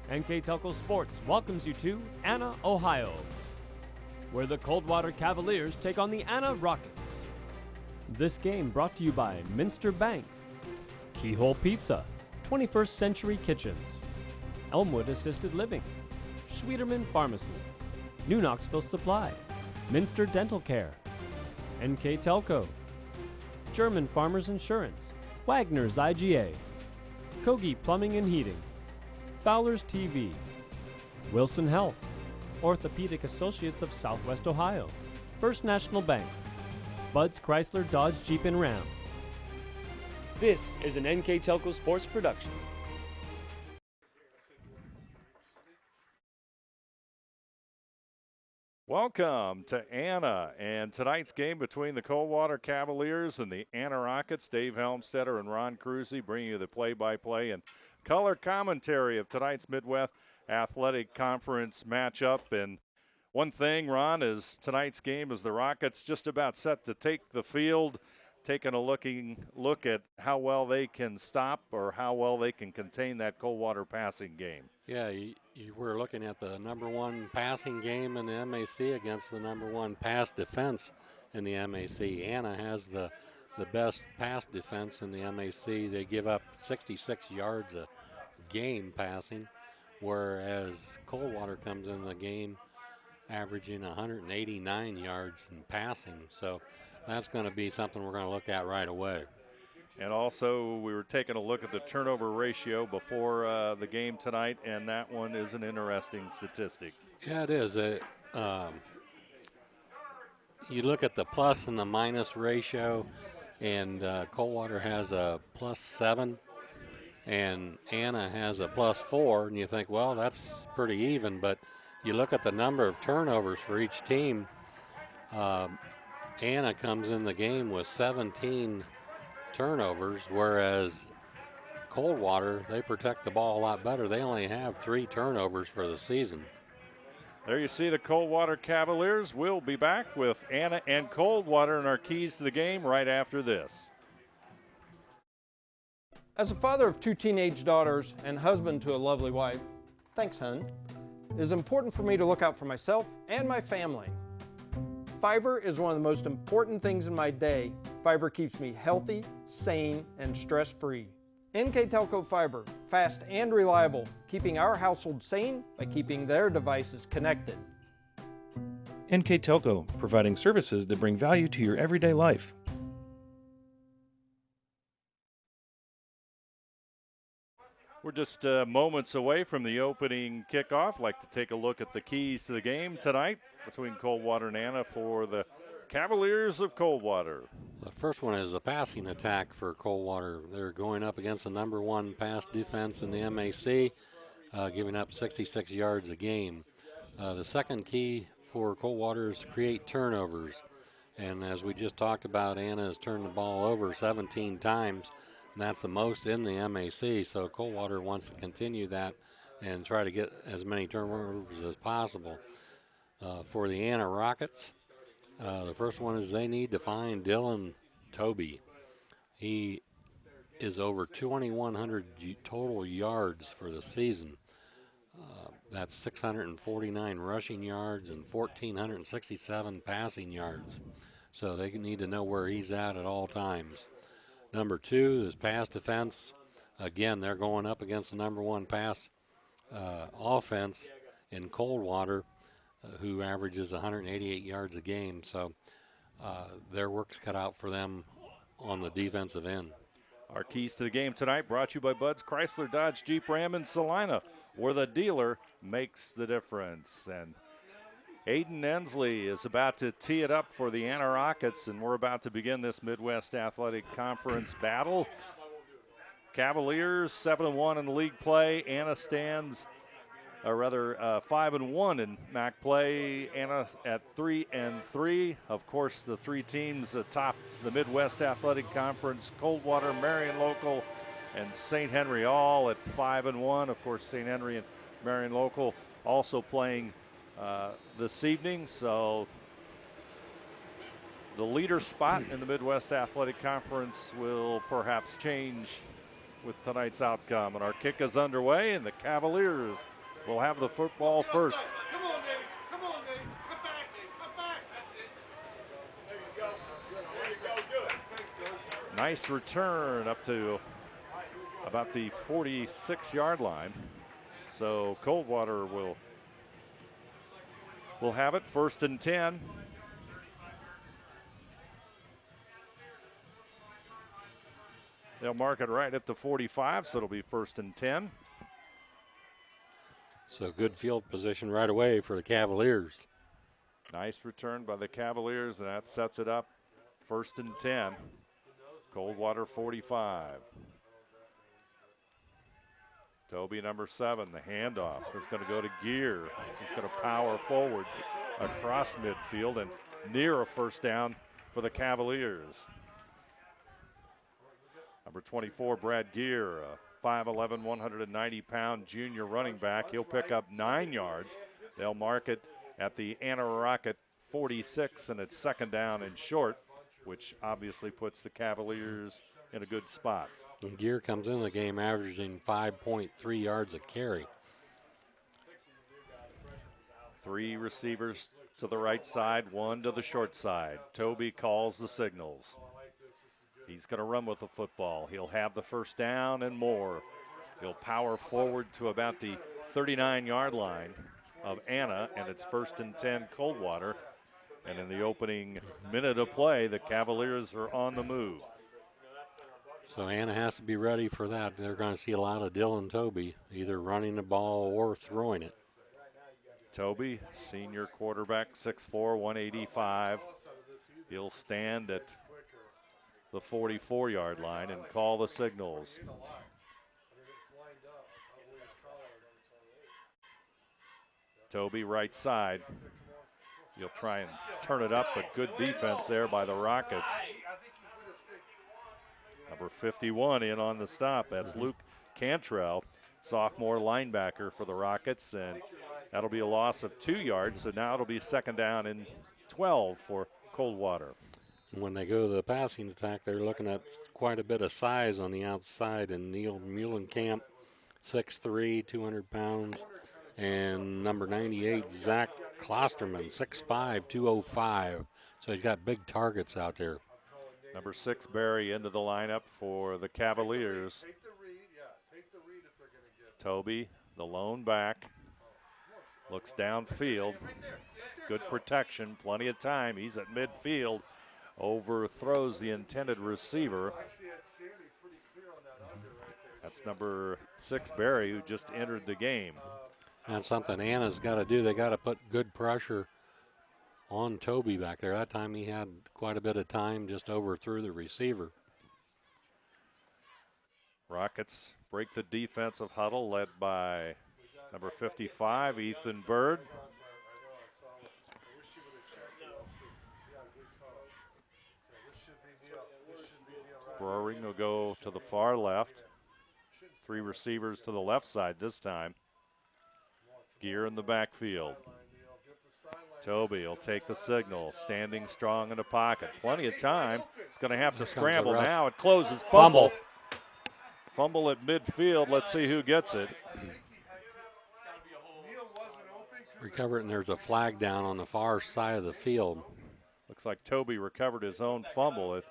NKTelco Sports welcomes you to Anna, Ohio, where the Coldwater Cavaliers take on the Anna Rockets. This game brought to you by Minster Bank, Keyhole Pizza, 21st Century Kitchens, Elmwood Assisted Living, Schwederman Pharmacy, New Knoxville Supply, Minster Dental Care, NKTelco, German Farmers Insurance, Wagner's IGA, Kogi Plumbing and Heating, Fowler's TV, Wilson Health, Orthopedic Associates of Southwest Ohio, First National Bank, Bud's Chrysler Dodge Jeep and Ram. This is an NKTelco Sports production. Welcome to Anna and tonight's game between the Coldwater Cavaliers and the Anna Rockets. Dave Helmstetter and Ron Cruzy bringing you the play-by-play and color commentary of tonight's Midwest Athletic Conference matchup. And one thing, Ron, is tonight's game is the Rockets just about set to take the field, taking a look at how well they can stop or how well they can contain that Coldwater passing game. Yeah, you were looking at the number one passing game in the MAC against the number one pass defense in the MAC. Anna has the best pass defense in the MAC. They give up 66 yards a game passing, whereas Coldwater comes in the game averaging 189 yards in passing. So that's going to be something we're going to look at right away. And also, we were taking a look at the turnover ratio before the game tonight, and that one is an interesting statistic. Yeah, it is. You look at the plus and the minus ratio, and Coldwater has a +7, and Anna has a +4, and you think, well, that's pretty even. But you look at the number of turnovers for each team. Anna comes in the game with 17 turnovers, whereas Coldwater, they protect the ball a lot better. They only have 3 turnovers for the season. There you see the Coldwater Cavaliers. We'll be back with Anna and Coldwater and our keys to the game right after this. As a father of 2 teenage daughters and husband to a lovely wife, thanks, hun, it is important for me to look out for myself and my family. Fiber is one of the most important things in my day. Fiber keeps me healthy, sane, and stress-free. NKTelco Fiber, fast and reliable, keeping our household sane by keeping their devices connected. NKTelco, providing services that bring value to your everyday life. We're just moments away from the opening kickoff. I'd like to take a look at the keys to the game tonight between Coldwater and Anna for the Cavaliers of Coldwater. The first one is a passing attack for Coldwater. They're going up against the number one pass defense in the MAC, giving up 66 yards a game. The second key for Coldwater is to create turnovers. And as we just talked about, Anna has turned the ball over 17 times. And that's the most in the MAC, so Coldwater wants to continue that and try to get as many turnovers as possible. For the Anna Rockets, the first one is they need to find Dylan Toby. He is over 2,100 total yards for the season. That's 649 rushing yards and 1,467 passing yards. So they need to know where he's at all times. Number 2 is pass defense. Again, they're going up against the number one pass offense in Coldwater, who averages 188 yards a game. So their work's cut out for them on the defensive end. Our keys to the game tonight brought to you by Bud's Chrysler Dodge Jeep Ram in Salina, where the dealer makes the difference. And Aiden Ensley is about to tee it up for the Anna Rockets, and we're about to begin this Midwest Athletic Conference battle. Cavaliers 7-1 in the league play. Anna stands, or rather 5-1 in MAC play. Anna at 3-3. Of course, the 3 teams atop the Midwest Athletic Conference: Coldwater, Marion Local, and St. Henry, all at 5-1. Of course, St. Henry and Marion Local also playing this evening, so the leader spot in the Midwest Athletic Conference will perhaps change with tonight's outcome. And our kick is underway, and the Cavaliers will have the football first. Come on, Nate. Come on, Nate. Come back, Nate. Come back. That's it. There you go. There you go. Good. Nice return up to about the 46-yard line. So Coldwater will have it, 1st and 10. They'll mark it right at the 45, so it'll be 1st and 10. So good field position right away for the Cavaliers. Nice return by the Cavaliers, and that sets it up 1st and 10. Coldwater 45. Toby, number 7, the handoff is going to go to Gear. He's going to power forward across midfield and near a first down for the Cavaliers. Number 24, Brad Gear, a 5'11", 190-pound junior running back. He'll pick up 9 yards. They'll mark it at the Anna Rocket 46, and it's 2nd down and short, which obviously puts the Cavaliers in a good spot. And Gear comes in the game averaging 5.3 yards a carry. 3 receivers to the right side, 1 to the short side. Toby calls the signals. He's going to run with the football. He'll have the first down and more. He'll power forward to about the 39-yard line of Anna, and it's 1st and 10 Coldwater. And in the opening minute of play, the Cavaliers are on the move. So Anna has to be ready for that. They're going to see a lot of Dylan Toby, either running the ball or throwing it. Toby, senior quarterback, 6'4", 185. He'll stand at the 44-yard line and call the signals. Toby, right side. He'll try and turn it up, but good defense there by the Rockets. Number 51 in on the stop. That's Luke Cantrell, sophomore linebacker for the Rockets, and that'll be a loss of 2 yards. So now it'll be 2nd down and 12 for Coldwater. When they go to the passing attack, they're looking at quite a bit of size on the outside. And Neil Muhlenkamp, 6'3", 200 pounds. And number 98, Zach Klosterman, 6'5", 205. So he's got big targets out there. Number 6, Barry, into the lineup for the Cavaliers. Toby, the lone back, looks downfield. Good protection, plenty of time. He's at midfield, overthrows the intended receiver. That's number 6, Barry, who just entered the game. That's something Anna's got to do. They got to put good pressure on Toby back there. That time he had quite a bit of time, just overthrew the receiver. Rockets break the defensive huddle, led by number 55, Ethan Bird. Broering will go to the far left. 3 receivers to the left side this time. Gear in the backfield. Toby will take the signal, standing strong in the pocket. Plenty of time. He's going to have to scramble now. It closes. Fumble. Fumble at midfield. Let's see who gets it. Recover it, and there's a flag down on the far side of the field. Looks like Toby recovered his own fumble.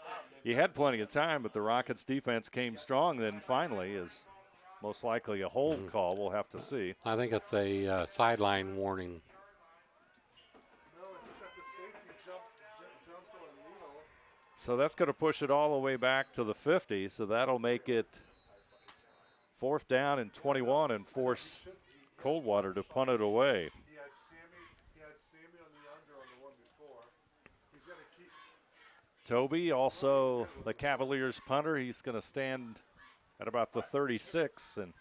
He had plenty of time, but the Rockets' defense came strong. Then finally is most likely a hold call. We'll have to see. I think it's a sideline warning. So that's going to push it all the way back to the 50. So that'll make it 4th down and 21 and force Coldwater to punt it away. Toby, also the Cavaliers punter. He's going to stand at about the 36. And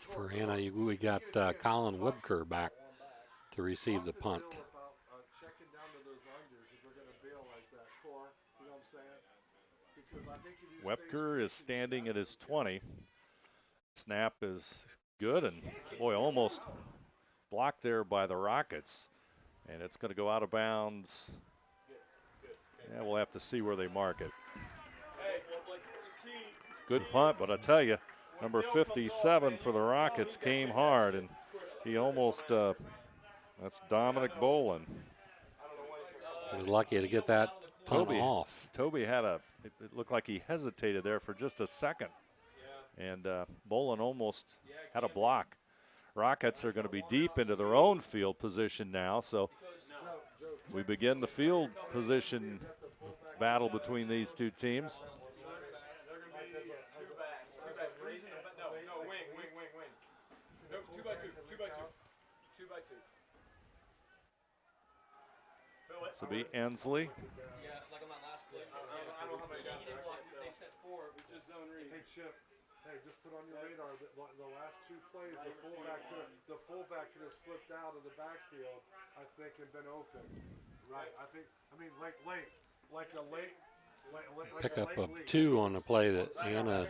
for Anna, we got Colin Webker back to receive the punt. Webker is standing at his 20. Snap is good, and boy, almost blocked there by the Rockets. And it's going to go out of bounds. Yeah, we'll have to see where they mark it. Good punt, but I tell you, number 57 for the Rockets came hard, and He almost, that's Dominic Bolin. He was lucky to get that punt Toby off. Toby had it looked like he hesitated there for just a second. And Bolin almost had a block. Rockets are going to be deep into their own field position now, so we begin the field position battle between these two teams. This will be Ensley. Hey, Chip. Hey, just put on your radar that the last two plays, the fullback could have slipped out of the backfield, I think, and been open. Right. Like a late. Pick up a 2 on the play that Anna.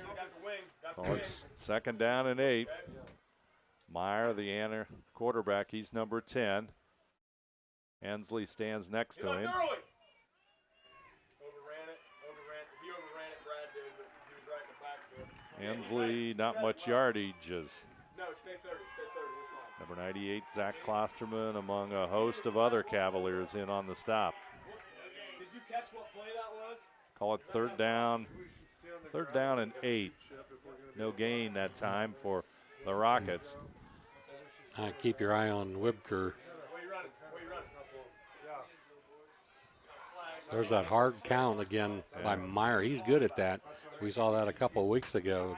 Oh, it's 2nd down and 8. Meyer, the Anna quarterback, he's number 10. Ensley stands next to him. Ensley, not much yardages. No, stay 30. Number 98, Zach Klosterman, among a host of other Cavaliers in on the stop. Did you catch what play that was? Call it 3rd down. 3rd down and 8. No gain that time for the Rockets. Keep your eye on Wibker. There's that hard count again by Meyer. He's good at that. We saw that a couple of weeks ago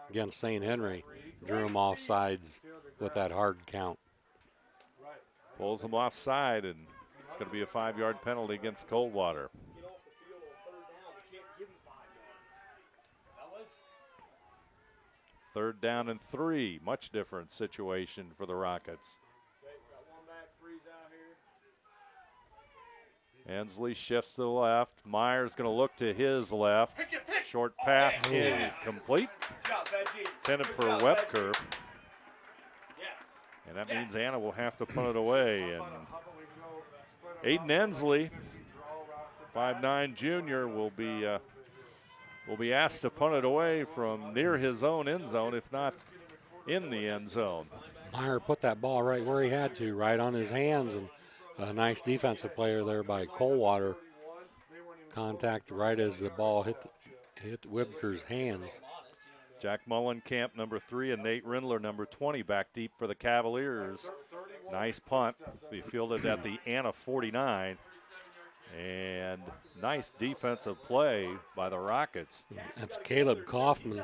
against St. Henry. Drew him off sides with that hard count. Pulls him offside, and it's going to be a 5-yard penalty against Coldwater. Third down and 3. Much different situation for the Rockets. Ensley shifts to the left. Meyer's going to look to his left. Short pass incomplete. Intended for Webker. And that means Anna will have to punt it away. And Aiden Ensley, 5'9" junior, will be asked to punt it away from near his own end zone, if not in the end zone. Meyer put that ball right where he had to, right on his hands, and a nice defensive player there by Coldwater. Contact right as the ball hit Wibker's hands. Jack Mullenkamp, number 3, and Nate Rindler, number 20, back deep for the Cavaliers. Nice punt. Be fielded at the Anna 49. And nice defensive play by the Rockets. That's Caleb Kaufman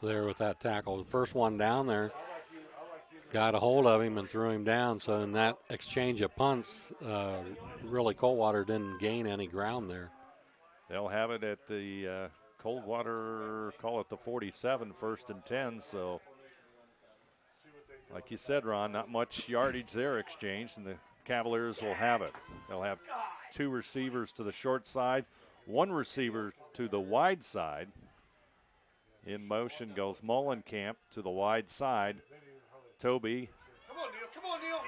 there with that tackle. The first one down there. Got a hold of him and threw him down. So in that exchange of punts, really Coldwater didn't gain any ground there. They'll have it at the Coldwater, call it the 47, 1st and 10. So like you said, Ron, not much yardage there exchanged, and the Cavaliers will have it. They'll have 2 receivers to the short side, 1 receiver to the wide side. In motion goes Mullenkamp to the wide side. Toby,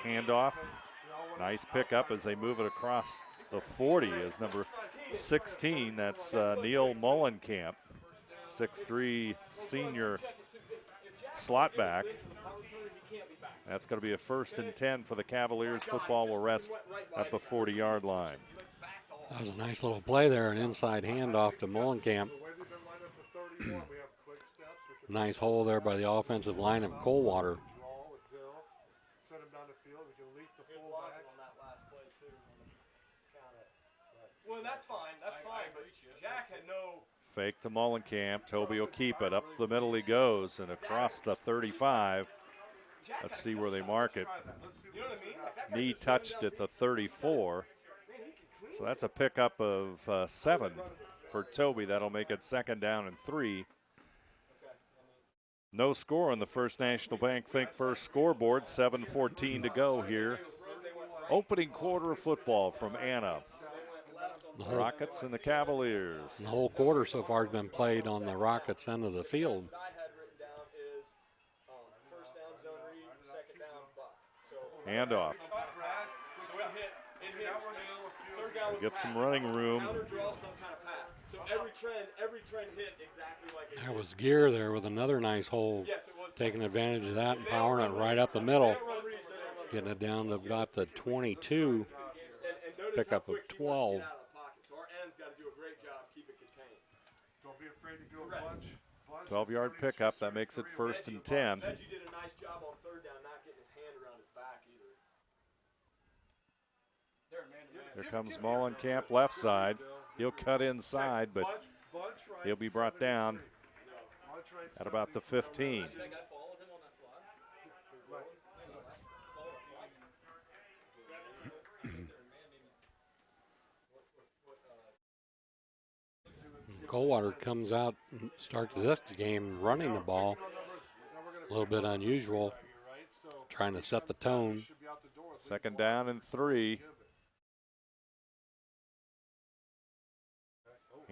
handoff. Nice pickup as they move it across the 40 is number 16. That's Neil Mullenkamp, 6'3" senior slot back. That's going to be a 1st and 10 for the Cavaliers. Football will rest at the 40-yard line. That was a nice little play there, an inside handoff to Mullenkamp. Nice hole there by the offensive line of Coldwater. Well, that's fine. But Jack had no. Fake to Mullenkamp. Toby will keep it. Up the middle he goes and across the 35. Let's see where they mark it. Knee touched at the 34. So that's a pickup of 7 for Toby. That'll make it 2nd down and 3. No score on the First National Bank Think First scoreboard. 7:14 to go here. Opening quarter of football from Anna. The Rockets and the Cavaliers. The whole quarter so far has been played on the Rockets' end of the field. Handoff. Get some running room. So every trend hit exactly like it. There was Gear there with another nice hole, taking advantage of that and powering it right up the middle. Getting it down to about the 22, pickup of 12. So our ends got to do a great job keeping contained. Don't be afraid to go bunch. 12-yard pickup. That makes it 1st and 10. Veggie did a nice job on 3rd down, not getting his hand around his back either. Here comes Mollenkamp left side. He'll cut inside, but he'll be brought down at about the 15. Coldwater comes out and starts this game running the ball. A little bit unusual, trying to set the tone. 2nd down and 3.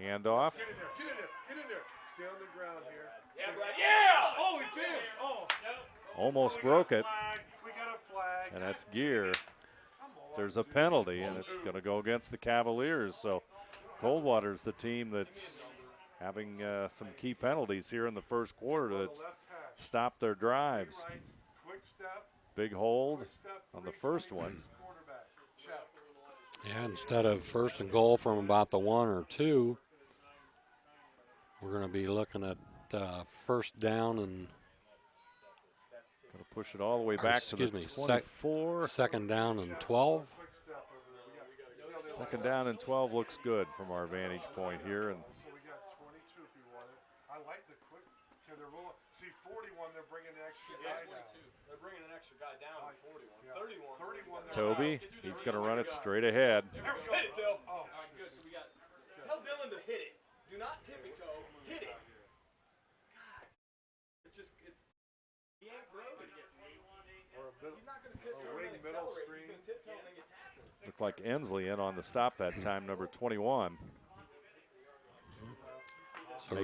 Handoff. Get in there. Stay on the ground here. Yeah, Brad. Yeah! Oh, he's in. Oh. Almost broke it. We got a flag. And that's Gear. There's a penalty, and it's going to go against the Cavaliers. So Coldwater's the team that's having some key penalties here in the 1st quarter that's stopped their drives. Big hold on the first one. Yeah, instead of 1st and goal from about the 1 or 2, we're going to be looking at 1st down and going to push it all the way back to the 24. 2nd down and 12. 2nd down and 12 looks good from our vantage point here. And So we got 22 if you want it. I like the quick. Can they roll? See, 41, they're bringing an extra guy down. They're bringing an extra guy down to 41. 31. Toby, he's going to run it straight ahead. Hit it, Dill. Oh, all right, good. So we got. Tell Dylan to hit it. Do not tippy toe. Hit it. God, he ain't broken yet. He's not going to tip toe and then accelerate. He's going to tiptoe and then get tackled. Looked like Ensley in on the stop that time, number 21. So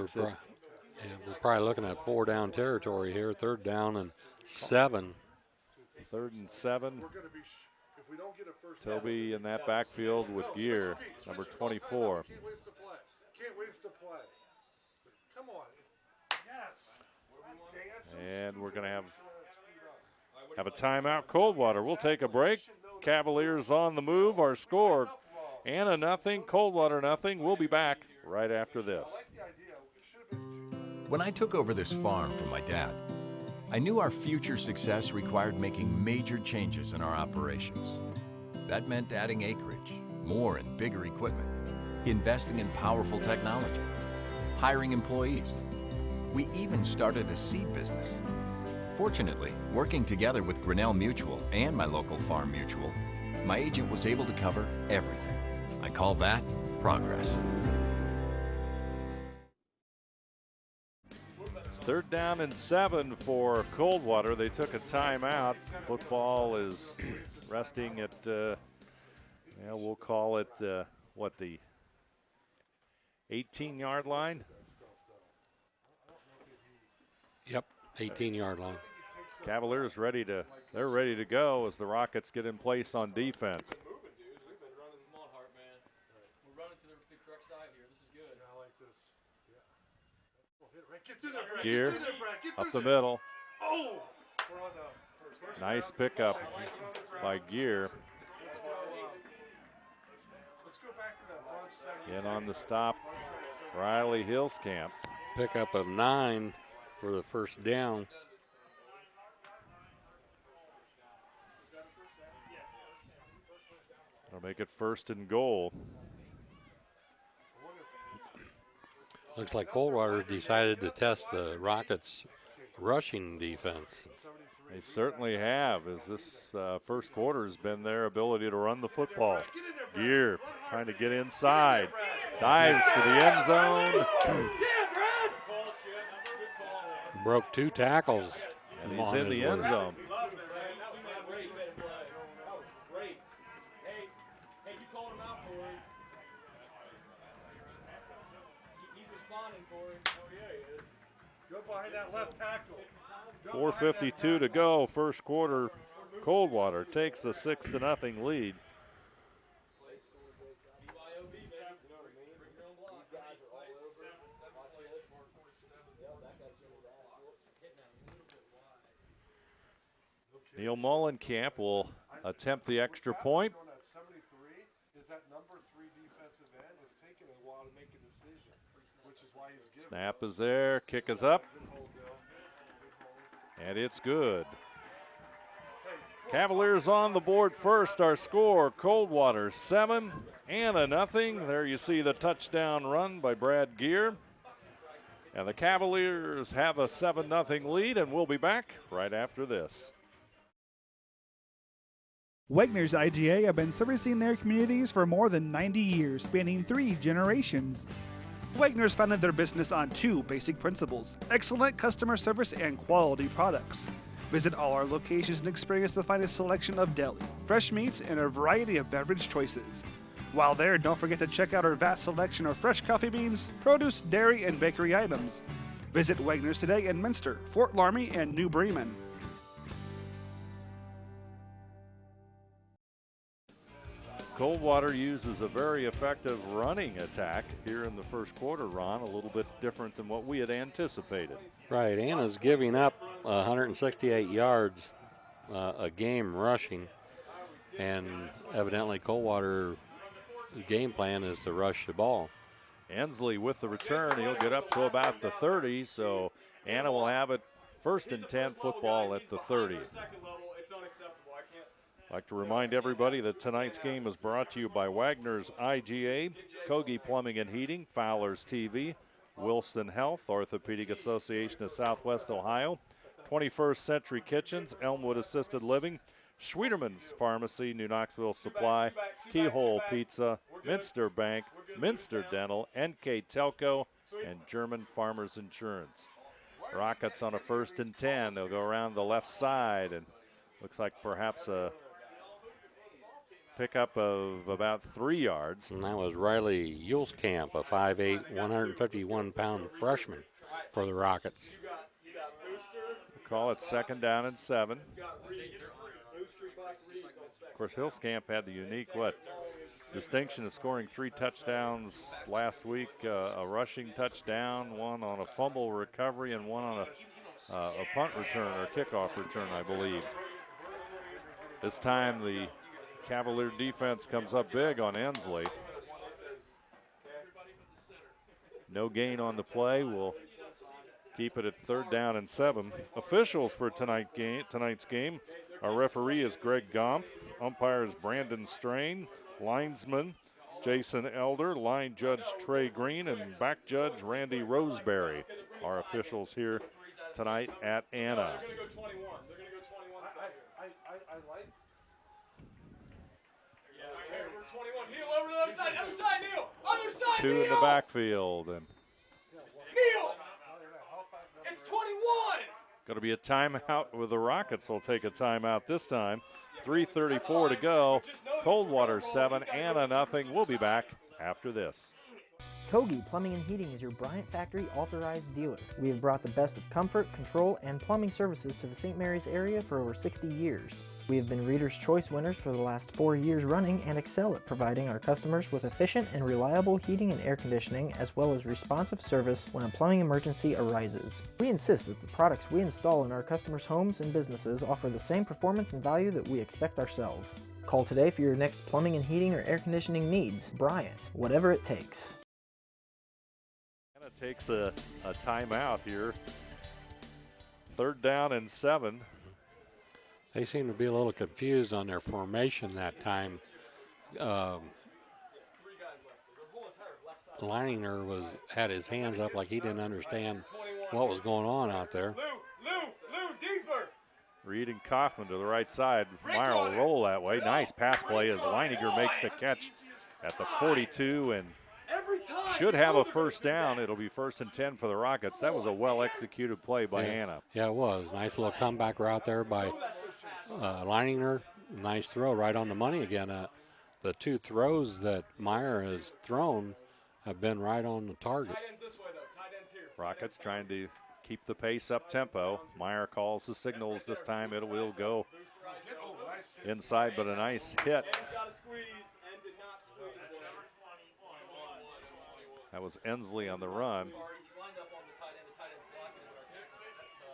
we're probably looking at 4 down territory here. 3rd down and 7. 3rd and 7. We're going to be, if we don't get a first Toby in that backfield with Gear, number 24. Can't waste a play. Can't waste a play. Come on. Yes. And we're going to have a timeout. Coldwater. We'll take a break. Cavaliers on the move. Our score, Anna nothing, Coldwater nothing. We'll be back right after this. When I took over this farm from my dad, I knew our future success required making major changes in our operations. That meant adding acreage, more and bigger equipment, investing in powerful technology, hiring employees. We even started a seed business. Fortunately, working together with Grinnell Mutual and my local farm mutual, my agent was able to cover everything. I call that progress. It's 3rd down and 7 for Coldwater. They took a timeout. Football is resting at, we'll call it, the 18-yard line? Yep, 18-yard line. Cavaliers ready to go as the Rockets get in place on defense. Moving, dudes. We've been running. Come on, Hart, man. We're running to the correct side here. This is good. I like this. Yeah. Get through there, Brad. Gear Get through there, Brad. Get up through the there. middle. Oh! We're on the first Nice down. pickup by Gear. Let's go back to that bunch section. In on the stop, Riley Hillscamp. Pickup of 9 for the 1st down. That'll make it 1st and goal. Looks like Coldwater decided to test the Rockets' rushing defense. They certainly have, as this 1st quarter has been their ability to run the football. Gear trying to get inside. Dives for the end zone. Broke 2 tackles. And he's in the end zone. Go behind that left tackle. 4:52 to go, 1st quarter. Coldwater takes a 6-0 lead. Neil Mullenkamp will attempt the extra point. On that 73 is that number 3 defensive end. It's taken a while to make a decision, which is why he's giving. Snap is there, kick is up, and it's good. Cavaliers on the board first. Our score, Coldwater 7, Anna nothing. There you see the touchdown run by Brad Gear. And the Cavaliers have a 7-0 lead, and we'll be back right after this. Wegner's IGA have been servicing their communities for more than 90 years, spanning 3 generations. Wegner's founded their business on 2 basic principles: excellent customer service and quality products. Visit all our locations and experience the finest selection of deli, fresh meats, and a variety of beverage choices. While there, don't forget to check out our vast selection of fresh coffee beans, produce, dairy, and bakery items. Visit Wegner's today in Minster, Fort Laramie, and New Bremen. Coldwater uses a very effective running attack here in the first quarter, Ron, a little bit different than what we had anticipated. Right, Anna's giving up 168 yards a game rushing, and evidently Coldwater game plan is to rush the ball. Ensley with the return, he'll get up to about the 30, so Anna will have it 1st and 10 football at the 30. I'd like to remind everybody that tonight's game is brought to you by Wagner's IGA, Kogi Plumbing and Heating, Fowler's TV, Wilson Health, Orthopedic Association of Southwest Ohio, 21st Century Kitchens, Elmwood Assisted Living, Schwieterman's Pharmacy, New Knoxville Supply, Keyhole Pizza, Minster Bank, Minster Dental, NKTelco, and German Farmers Insurance. Rockets on a 1st and 10. They'll go around the left side, and looks like perhaps a pickup of about 3 yards. And that was Riley Yuleskamp, a 5'8", 151-pound freshman for the Rockets. Call it 2nd down and 7. Of course, Hillskamp had the unique, distinction of scoring 3 touchdowns last week, a rushing touchdown, 1 on a fumble recovery, and 1 on a punt return or kickoff return, I believe. This time the Cavalier defense comes up big on Ensley. No gain on the play. We'll keep it at 3rd down and 7. Officials for tonight's game. Our referee is Greg Gompf. Umpires Brandon Strain. Linesman Jason Elder. Line judge Trey Green. And back judge Randy Roseberry. Our officials here tonight at Anna. They're going to go 21. They're going to go 21. I like. Yeah, we're 21. Neil, over to the other side. Other side, Neil. Other side, 2 Neil. in the backfield. And Neil. It's 21. going to be a timeout with the Rockets. Will take a timeout this time. 3:34 to go. Coldwater 7, Anna nothing. We'll be back after this. Kogi Plumbing and Heating is your Bryant Factory authorized dealer. We have brought the best of comfort, control, and plumbing services to the St. Mary's area for over 60 years. We have been Reader's Choice winners for the last 4 years running and excel at providing our customers with efficient and reliable heating and air conditioning, as well as responsive service when a plumbing emergency arises. We insist that the products we install in our customers' homes and businesses offer the same performance and value that we expect ourselves. Call today for your next plumbing and heating or air conditioning needs. Bryant, whatever it takes. Takes a timeout here. 3rd down and 7. They seem to be a little confused on their formation that time. Leininger had his hands up like he didn't understand what was going on out there. Lou, deeper. Reed and Kaufman to the right side. Meyer will roll that way. Nice pass play as Leininger makes the catch at the 42 and should have a 1st down. It'll be 1st and 10 for the Rockets. That was a well-executed play by Anna. Yeah, it was. Nice little comeback route there by Leininger. Nice throw right on the money again. The 2 throws that Meyer has thrown have been right on the target. Rockets trying to keep the pace up tempo. Meyer calls the signals this time. It will go inside, but a nice hit. That was Ensley on the run.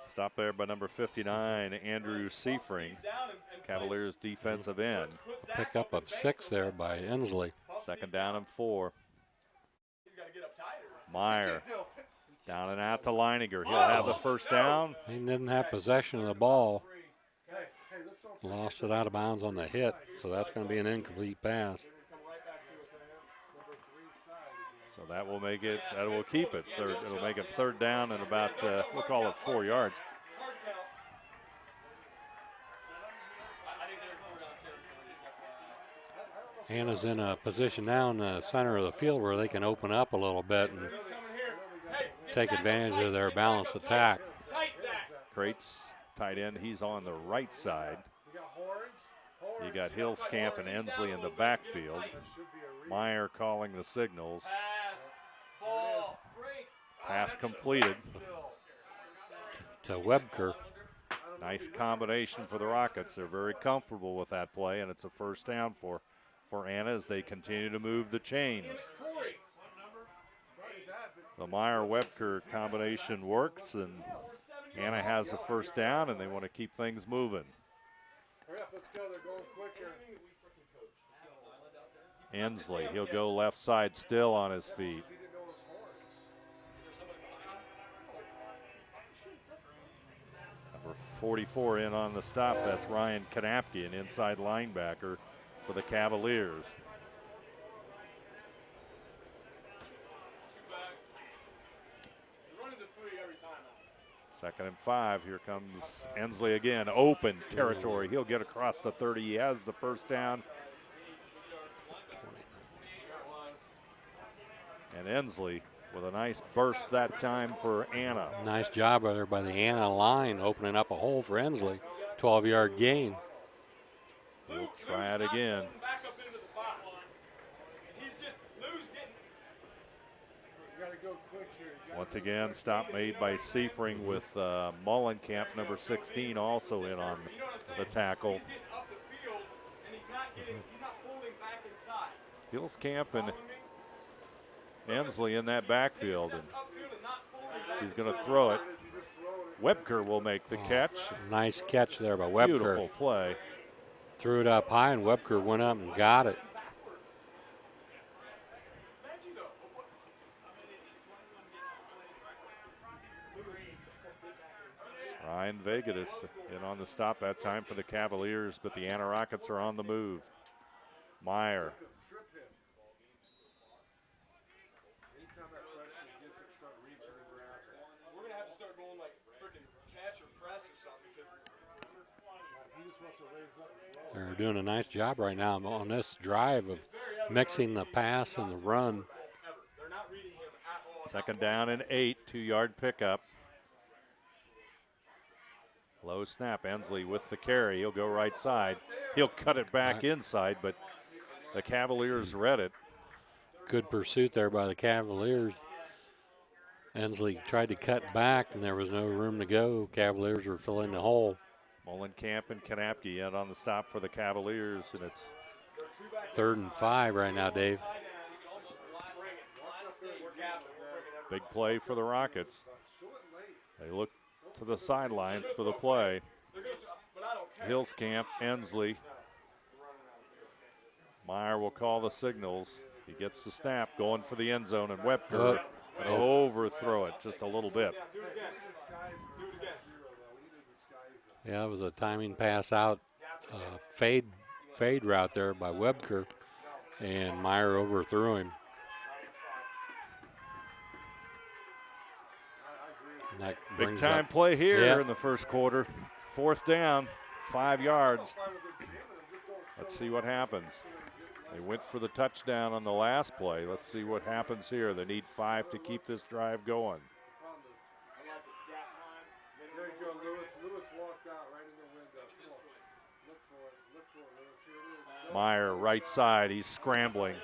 Stop there by number 59, Andrew Seifring, Cavaliers defensive end. A pickup of 6 there by Ensley. Second down and 4. Meyer down and out to Leininger. He'll have the first down. He didn't have possession of the ball. Lost it out of bounds on the hit, so that's going to be an incomplete pass. So that will make it, that will keep it. It'll make it third down and about, we'll call it 4 yards. Anna's in a position now in the center of the field where they can open up a little bit and take advantage of their balanced attack. Crates, tight end, he's on the right side. You got Hillscamp and Ensley in the backfield. Meyer calling the signals. Pass completed to Webker. Nice combination for the Rockets. They're very comfortable with that play, and it's a first down for Anna as they continue to move the chains. The Meyer-Webker combination works, and Anna has the first down, and they want to keep things moving. Hurry up, let's go. They're going quicker. Ensley, he'll go left side still on his feet. Number 44 in on the stop, that's Ryan Kanapke, an inside linebacker for the Cavaliers. Second and 5, here comes Ensley again, open territory. He'll get across the 30, he has the first down. And Ensley with a nice burst that time for Anna. Nice job there by the Anna line, opening up a hole for Ensley. 12-yard gain. We'll try it again. Once again, stop made by Seifring with Mullenkamp, number 16, also in on the tackle. Hillscamp and Ensley in that backfield, and he's going to throw it. Webker will make the catch. Nice catch there by Webker. Beautiful play. Threw it up high, and Webker went up and got it. Ryan Vegas in on the stop that time for the Cavaliers, but the Anna Rockets are on the move. Meyer. They're doing a nice job right now on this drive of mixing the pass and the run. Second down and 8, 2-yard pickup. Low snap, Ensley with the carry. He'll go right side. He'll cut it back inside, but the Cavaliers read it. Good pursuit there by the Cavaliers. Ensley tried to cut back, and there was no room to go. Cavaliers were filling the hole. Mullenkamp and Kanapke in on the stop for the Cavaliers, and it's 3rd and 5 right now, Dave. Big play for the Rockets. They look to the sidelines for the play. Hillscamp, Ensley. Meyer will call the signals. He gets the snap, going for the end zone, and Webker overthrow it just a little bit. Yeah, it was a timing pass out, fade route there by Webker, and Meyer overthrew him. Big time play here in the first quarter. 4th down, 5 yards. Let's see what happens. They went for the touchdown on the last play. Let's see what happens here. They need 5 to keep this drive going. There you go, Lewis. Lewis walked out right in the window. Come on. Look for it, Lewis. Here it is. Meyer, right side. He's scrambling.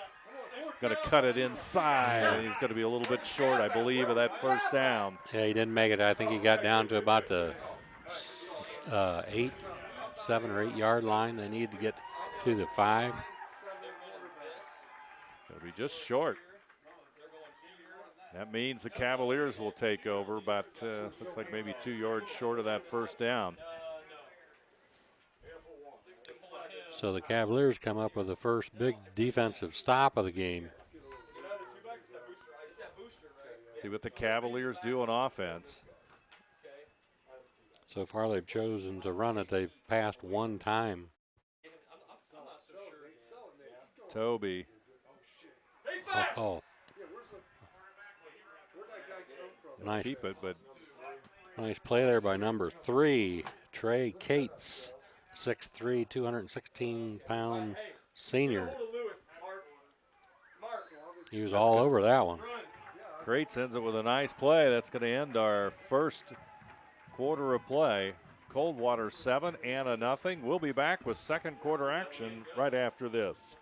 Going to cut it inside, and he's going to be a little bit short, I believe, of that first down. Yeah, he didn't make it. I think he got down to about the 7 or 8 yard line. They need to get to the 5. Going to be just short. That means the Cavaliers will take over, but looks like maybe 2 yards short of that first down. So the Cavaliers come up with the first big defensive stop of the game. See what the Cavaliers do on offense. So far they've chosen to run it. They've passed one time. Toby. Oh. Nice. Keep it, but nice play there by number 3, Trey Cates, 6'3", 216-pound senior. He was all over that one. Crates ends it with a nice play. That's going to end our first quarter of play. Coldwater 7, Anna nothing. We'll be back with second quarter action right after this.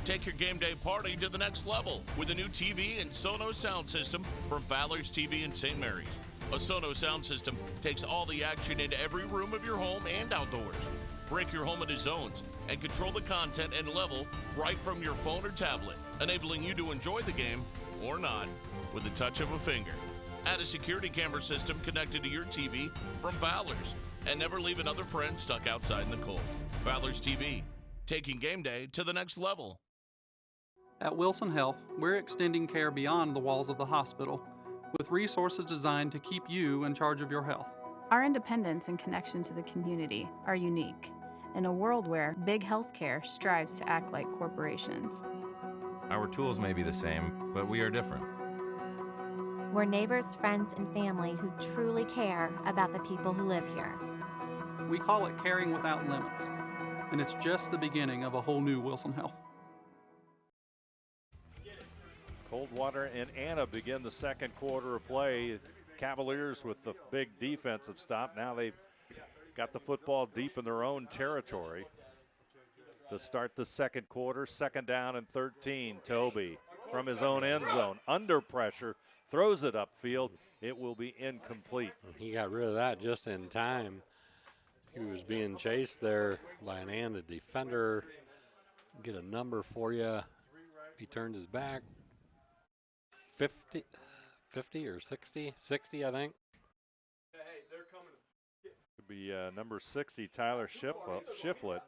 Take your game day party to the next level with a new TV and Sonos sound system from Fowler's TV in St. Mary's. A Sonos sound system takes all the action into every room of your home and outdoors. Break your home into zones and control the content and level right from your phone or tablet, enabling you to enjoy the game or not with the touch of a finger. Add a security camera system connected to your TV from Fowler's and never leave another friend stuck outside in the cold. Fowler's TV, taking game day to the next level. At Wilson Health, we're extending care beyond the walls of the hospital with resources designed to keep you in charge of your health. Our independence and connection to the community are unique in a world where big healthcare strives to act like corporations. Our tools may be the same, but we are different. We're neighbors, friends, and family who truly care about the people who live here. We call it caring without limits, and it's just the beginning of a whole new Wilson Health. Coldwater and Anna begin the second quarter of play. Cavaliers with the big defensive stop. Now they've got the football deep in their own territory to start the second quarter. Second down and 13. Toby from his own end zone. Under pressure. Throws it upfield. It will be incomplete. He got rid of that just in time. He was being chased there by an Anna defender. Get a number for you. He turned his back. 50 or 60? 60, I think. Could be number 60, Tyler Shiflett.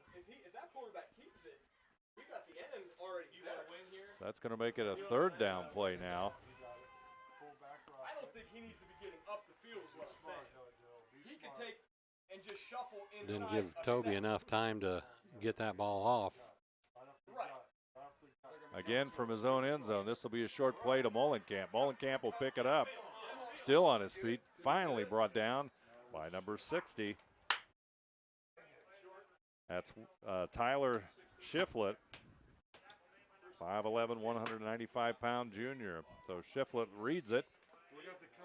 So that's going to make it a third down play now. I don't think he needs to be getting up the field is what I'm saying. He can take and just shuffle inside. Didn't give Toby enough time to get that ball off. Again from his own end zone. This will be a short play to Molenkamp. Molenkamp will pick it up. Still on his feet. Finally brought down by number 60. That's Tyler Shiflett. 5'11", 195-pound junior. So Shiflett reads it.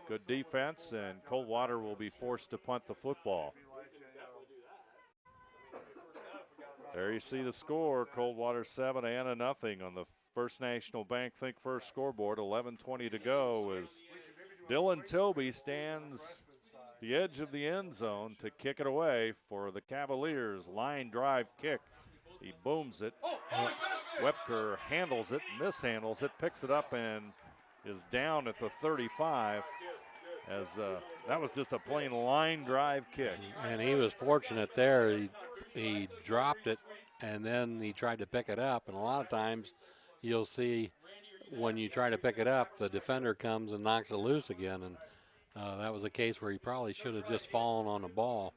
Good defense, and Coldwater will be forced to punt the football. There you see the score. Coldwater 7, Anna nothing on the First National Bank Think First scoreboard. 11:20 to go as Dylan Toby stands the edge of the end zone to kick it away for the Cavaliers. Line drive kick. He booms it. Webker handles it, mishandles it, picks it up, and is down at the 35. As that was just a plain line drive kick. And he was fortunate there. He dropped it, and then he tried to pick it up. And a lot of times you'll see when you try to pick it up, the defender comes and knocks it loose again. And that was a case where he probably should have just fallen on the ball.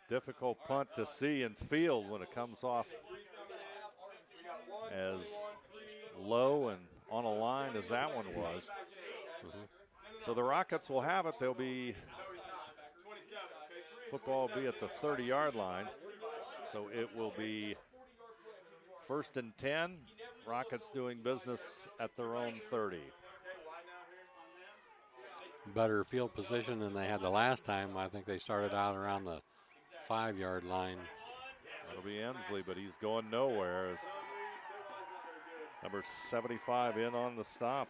Difficult punt to see and field when it comes off as low and on a line as that one was. So the Rockets will have it. They'll be, football will be at the 30-yard line. So it will be 1st and 10. Rockets doing business at their own 30. Better field position than they had the last time. I think they started out around the 5-yard line. That'll be Ensley, but he's going nowhere as number 75 in on the stop.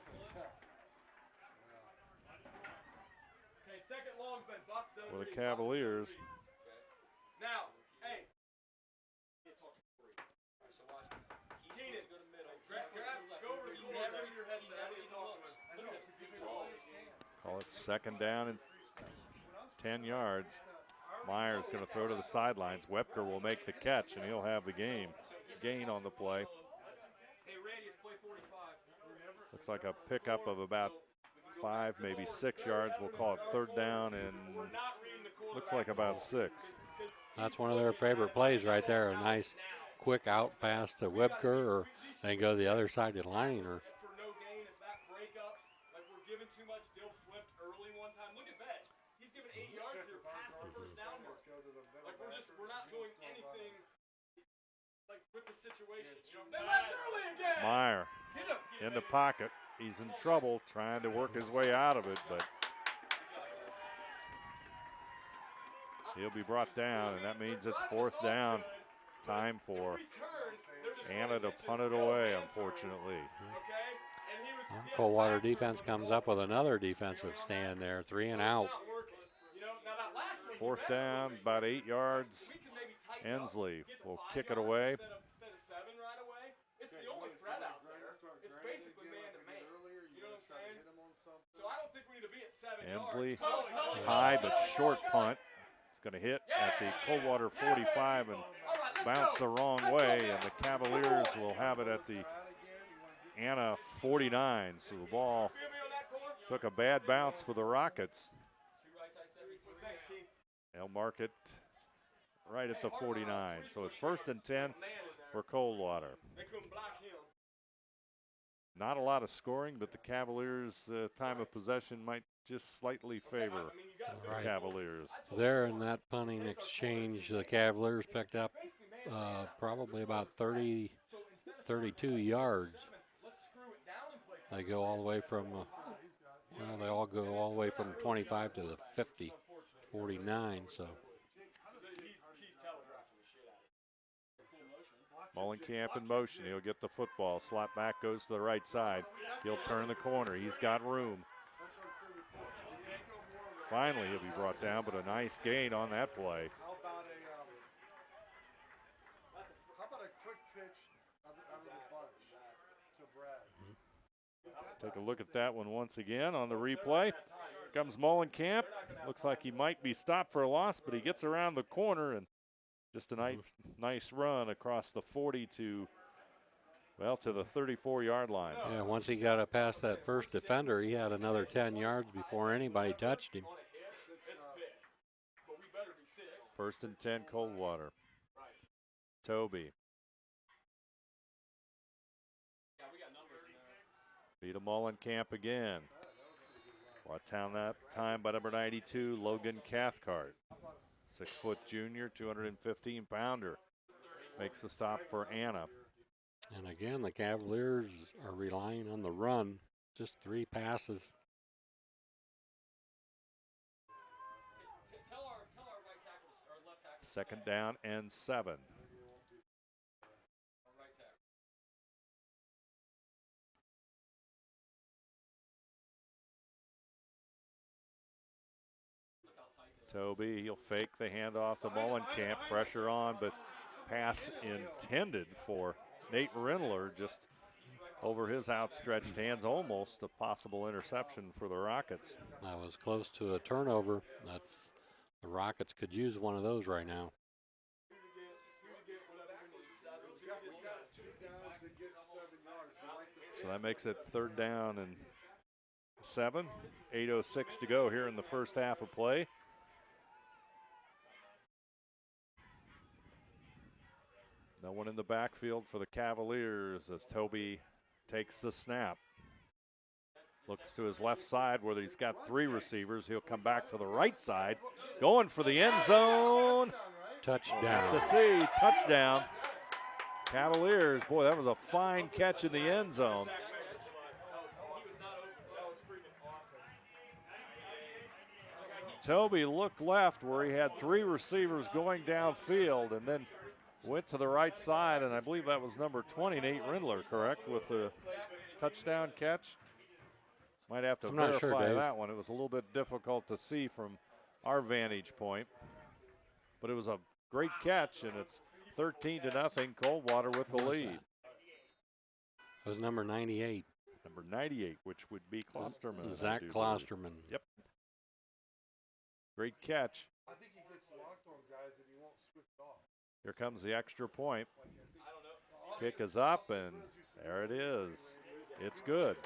For the Cavaliers. Now, hey. Go over to the Call it second down and 10 yards. Myers going to throw to the sidelines. Webker will make the catch, and he'll have the gain on the play. Looks like a pickup of about 5, maybe 6 yards. We'll call it third down, and looks like about 6. That's one of their favorite plays right there. A nice quick out pass to Webker, or they go the other side to Leininger. With the situation, they left early again. Meyer in the pocket. He's in trouble trying to work his way out of it, but he'll be brought down, and that means it's fourth down. Time for Anna to punt it away, unfortunately. Coldwater defense comes up with another defensive stand there, 3 and out. Fourth down, about 8 yards. Ensley will kick it away. It's the only threat out there. It's basically man-to-man. You know what I'm saying? So I don't think we need to be at 7 Ensley, yards. high but short punt. It's going to hit at the Coldwater 45 and bounce the wrong way, and the Cavaliers will have it at the Anna 49. So the ball took a bad bounce for the Rockets. They'll mark it right at the 49. So it's first and 10 for Coldwater. Not a lot of scoring, but the Cavaliers' time of possession might just slightly favor the Cavaliers. There in that punting exchange, the Cavaliers picked up probably about 32 yards. They go all the way from, they all go all the way from 25 to the 50, 49, so. Mullenkamp in motion. He'll get the football. Slot back, goes to the right side. He'll turn the corner. He's got room. Finally, he'll be brought down, but a nice gain on that play. How about a quick pitch out of the bunch to Brad? Take a look at that one once again on the replay. Comes Mullenkamp. Looks like he might be stopped for a loss, but he gets around the corner, and just a nice run across the 40 to the 34-yard line. Yeah, once he got past that first defender, he had another 10 yards before anybody touched him. First and 10, Coldwater. Toby. Beat a Mullenkamp again. Brought down that time by number 92, Logan Cathcart. 6-foot junior, 215-pounder. Makes the stop for Anna. And again, the Cavaliers are relying on the run. Just 3 passes. Second down and 7. Toby, he'll fake the handoff to Mullenkamp. Pressure on, but pass intended for Nate Rindler, just over his outstretched hands, almost a possible interception for the Rockets. That was close to a turnover. The Rockets could use one of those right now. So that makes it third down and 7. 8:06 to go here in the first half of play. No one in the backfield for the Cavaliers as Toby takes the snap. Looks to his left side where he's got 3 receivers. He'll come back to the right side, going for the end zone. Touchdown. Have to see, touchdown. Cavaliers, boy, that was a fine catch in the end zone. Toby looked left where he had 3 receivers going downfield and then went to the right side, and I believe that was number 20, Nate Rindler, correct, with the touchdown catch? Might have to verify that one. It was a little bit difficult to see from our vantage point. But it was a great catch, and it's 13-0, Coldwater with the lead. That was number 98. Number 98, which would be Klosterman. Zach Klosterman. Yep. Great catch. I think he gets locked on guys and he won't switch off. Here comes the extra point. Kick is up, and there it is. It's good.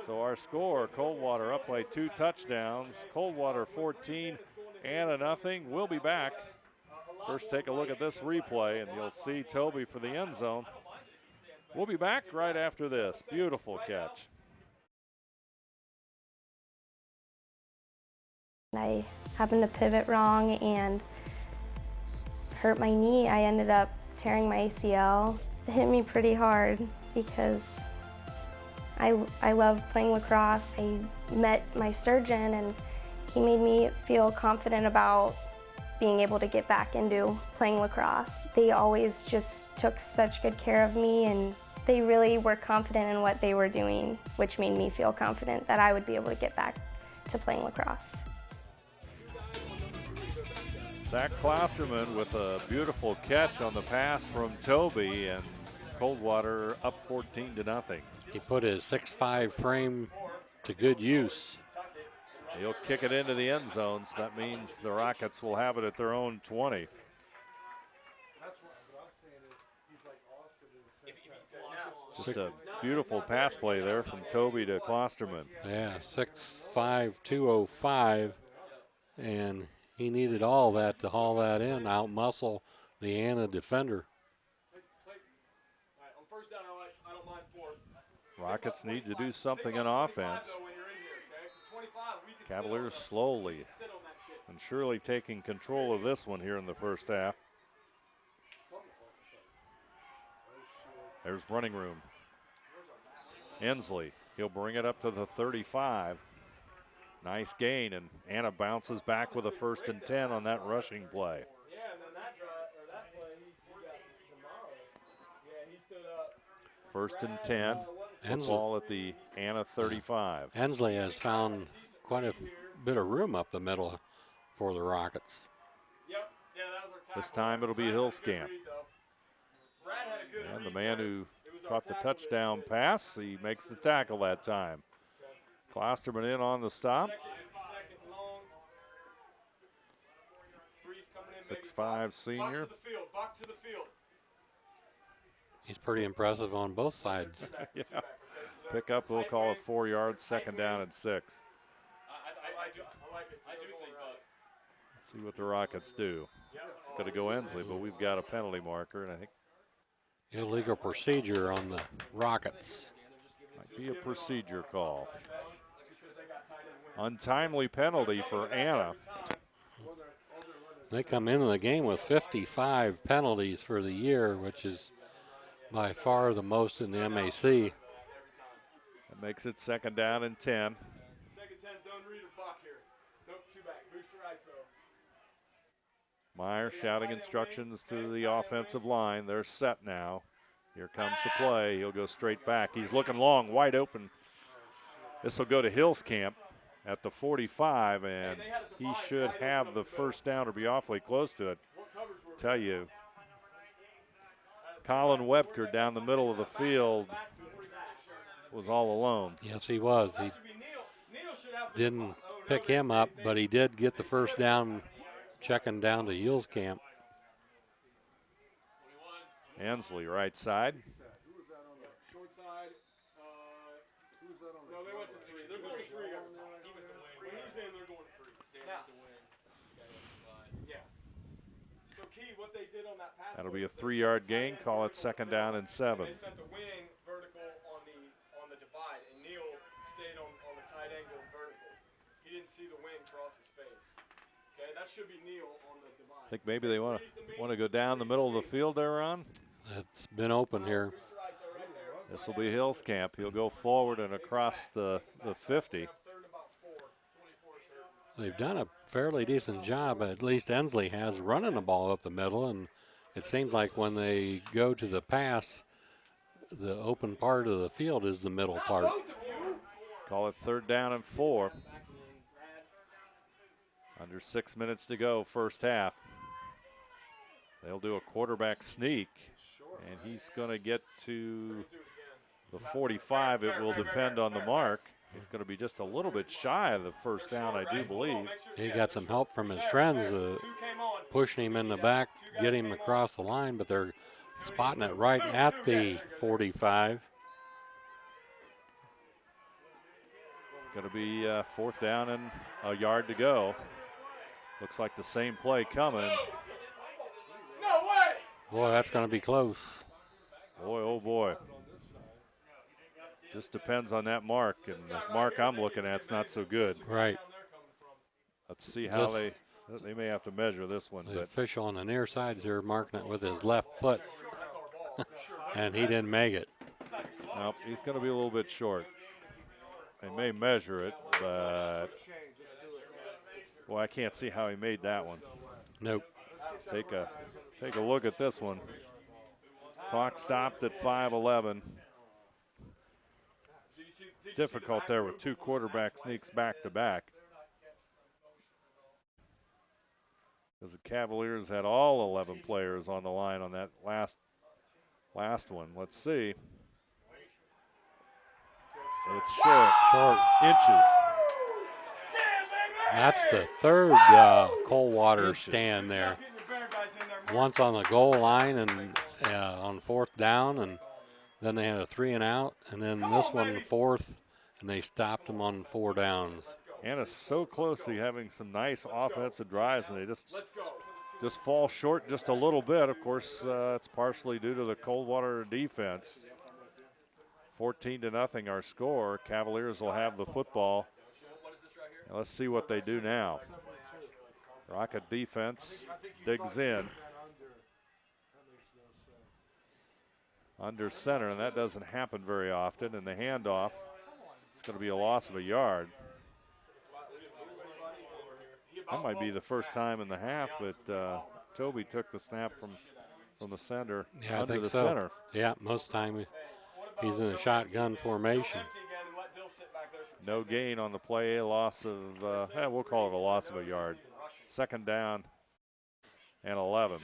So our score, Coldwater up by 2 touchdowns. Coldwater 14, Anna nothing. We'll be back. First, take a look at this replay, and you'll see Toby for the end zone. We'll be back right after this. Beautiful catch. I happened to pivot wrong and hurt my knee. I ended up tearing my ACL. It hit me pretty hard because I love playing lacrosse. I met my surgeon and he made me feel confident about being able to get back into playing lacrosse. They always just took such good care of me and they really were confident in what they were doing, which made me feel confident that I would be able to get back to playing lacrosse. Zach Klosterman with a beautiful catch on the pass from Toby, and Coldwater up 14-0. He put his 6'5" frame to good use. He'll kick it into the end zone, so that means the Rockets will have it at their own 20. Just a beautiful pass play there from Toby to Klosterman. Yeah, 6'5", 205, and he needed all that to haul that in, out-muscle the Anna defender. Rockets need to do something in offense. Cavaliers slowly and surely taking control of this one here in the first half. There's running room. Ensley, he'll bring it up to the 35. Nice gain, and Anna bounces back with a 1st and 10 on that rushing play. First and 10. Ball at the Anna 35. Ensley has found quite a bit of room up the middle for the Rockets. This time it'll be Hillscamp. And the man who caught the touchdown pass, he makes the tackle that time. Klosterman in on the stop. 6'5" senior. He's pretty impressive on both sides. Yeah. Pick up, we'll call it 4 yards, 2nd down and 6. Let's see what the Rockets do. It's going to go Ensley, but we've got a penalty marker, and I think illegal procedure on the Rockets. Might be a procedure call. Untimely penalty for Anna. They come into the game with 55 penalties for the year, which is by far the most in the MAC. That makes it 2nd down and 10. Meyer shouting instructions to the offensive line. They're set now. Here comes the play. He'll go straight back. He's looking long, wide open. This will go to Hillscamp at the 45, and he should have the 1st down or be awfully close to it. Tell you, Colin Webker down the middle of the field was all alone. Yes, he was. He didn't pick him up, but he did get the 1st down, checking down to Hillscamp. Ensley, right side. That'll be a 3-yard gain. Call it 2nd down and 7. They sent the wing vertical on the divide, and Neil stayed on the tight angle and vertical. He didn't see the wing cross his face. Okay, that should be Neil on the divide. I think maybe they want to go down the middle of the field there, Ron. It's been open here. This will be Hillscamp. He'll go forward and across the 50. They've done a fairly decent job, at least Ensley has, running the ball up the middle, and it seems like when they go to the pass, the open part of the field is the middle part. Call it 3rd down and 4. Under 6 minutes to go, first half. They'll do a quarterback sneak, and he's going to get to the 45, it will depend on the mark. He's going to be just a little bit shy of the first down, I do believe. He got some help from his friends pushing him in the back, getting him across the line, but they're spotting it right at the 45. Going to be fourth down and a yard to go. Looks like the same play coming. Boy, that's going to be close. Boy, oh boy. Just depends on that mark, and the mark I'm looking at is not so good. Right. Let's see how they may have to measure this one. The but official on the near side here marking it with his left foot, and he didn't make it. Nope, he's going to be a little bit short. They may measure it, but boy, I can't see how he made that one. Nope. Let's take a look at this one. Clock stopped at 5:11. Difficult there with two quarterback sneaks back to back. Because the Cavaliers had all 11 players on the line on that last one. Let's see. It's short inches. That's the third Coldwater stand there. Once on the goal line and on fourth down, and then they had a 3 and out, and then this one fourth, and they stopped them on 4 downs. Anna's so close to having some nice offensive drives, and they just fall short just a little bit. Of course, it's partially due to the Coldwater defense. 14-0 our score. Cavaliers will have the football. Now let's see what they do now. Rocket defense digs in. Under center, and that doesn't happen very often. And the handoff, it's going to be a loss of a yard. That might be the first time in the half that Toby took the snap from the center under the center. Yeah, most of the time he's in a shotgun formation. No gain on the play, a loss of, we'll call it a loss of a yard. Second down and 11.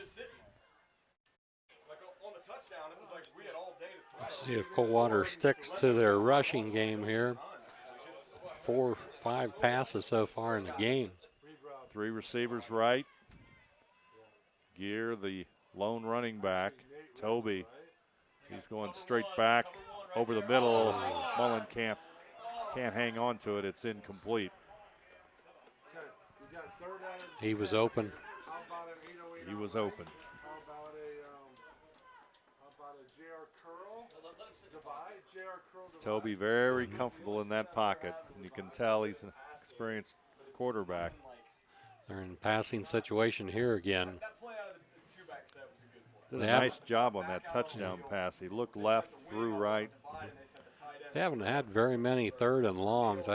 Let's see if Coldwater sticks to their rushing game here. 4 or 5 passes so far in the game. 3 receivers right. Gear, the lone running back. Toby, he's going straight back over the middle. Mullen can't hang on to it. It's incomplete. He was open. He was open. Toby very comfortable in that pocket. And you can tell he's an experienced quarterback. They're in passing situation here again. Did a nice job on that touchdown pass. He looked left, threw right. They haven't had very many third and longs.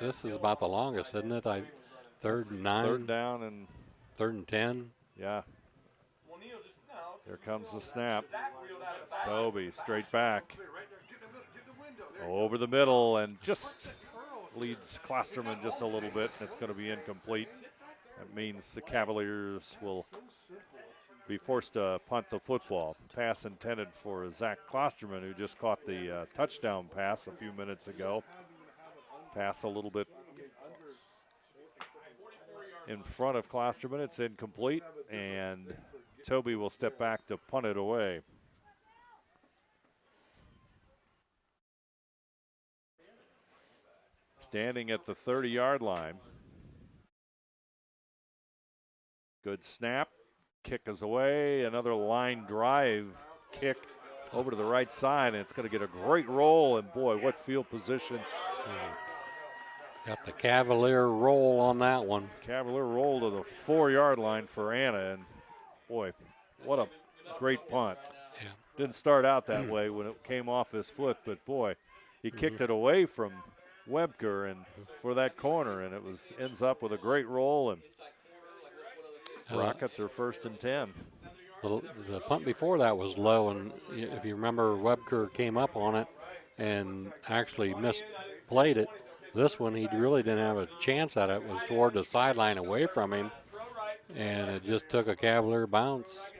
This is about the longest, isn't it? Third and 9. Third down and third and 10. Yeah. Here comes the snap. Toby straight back. Over the middle and just leads Klosterman just a little bit. It's going to be incomplete. That means the Cavaliers will be forced to punt the football. Pass intended for Zach Klosterman, who just caught the touchdown pass a few minutes ago. Pass a little bit in front of Klosterman. It's incomplete, and Toby will step back to punt it away. Standing at the 30-yard line. Good snap. Kick is away. Another line drive kick over to the right side, and it's going to get a great roll. And, boy, what field position. Got the Cavalier roll on that one. Cavalier roll to the 4-yard line for Anna, and, boy, what a great punt. Yeah. Didn't start out that way when it came off his foot, but, boy, he kicked it away from Webker and for that corner, and it ends up with a great roll, and Rockets are first and 10. The punt before that was low, and if you remember, Webker came up on it and actually misplayed it. This one, he really didn't have a chance at it. It was toward the sideline away from him, and it just took a Cavalier bounce.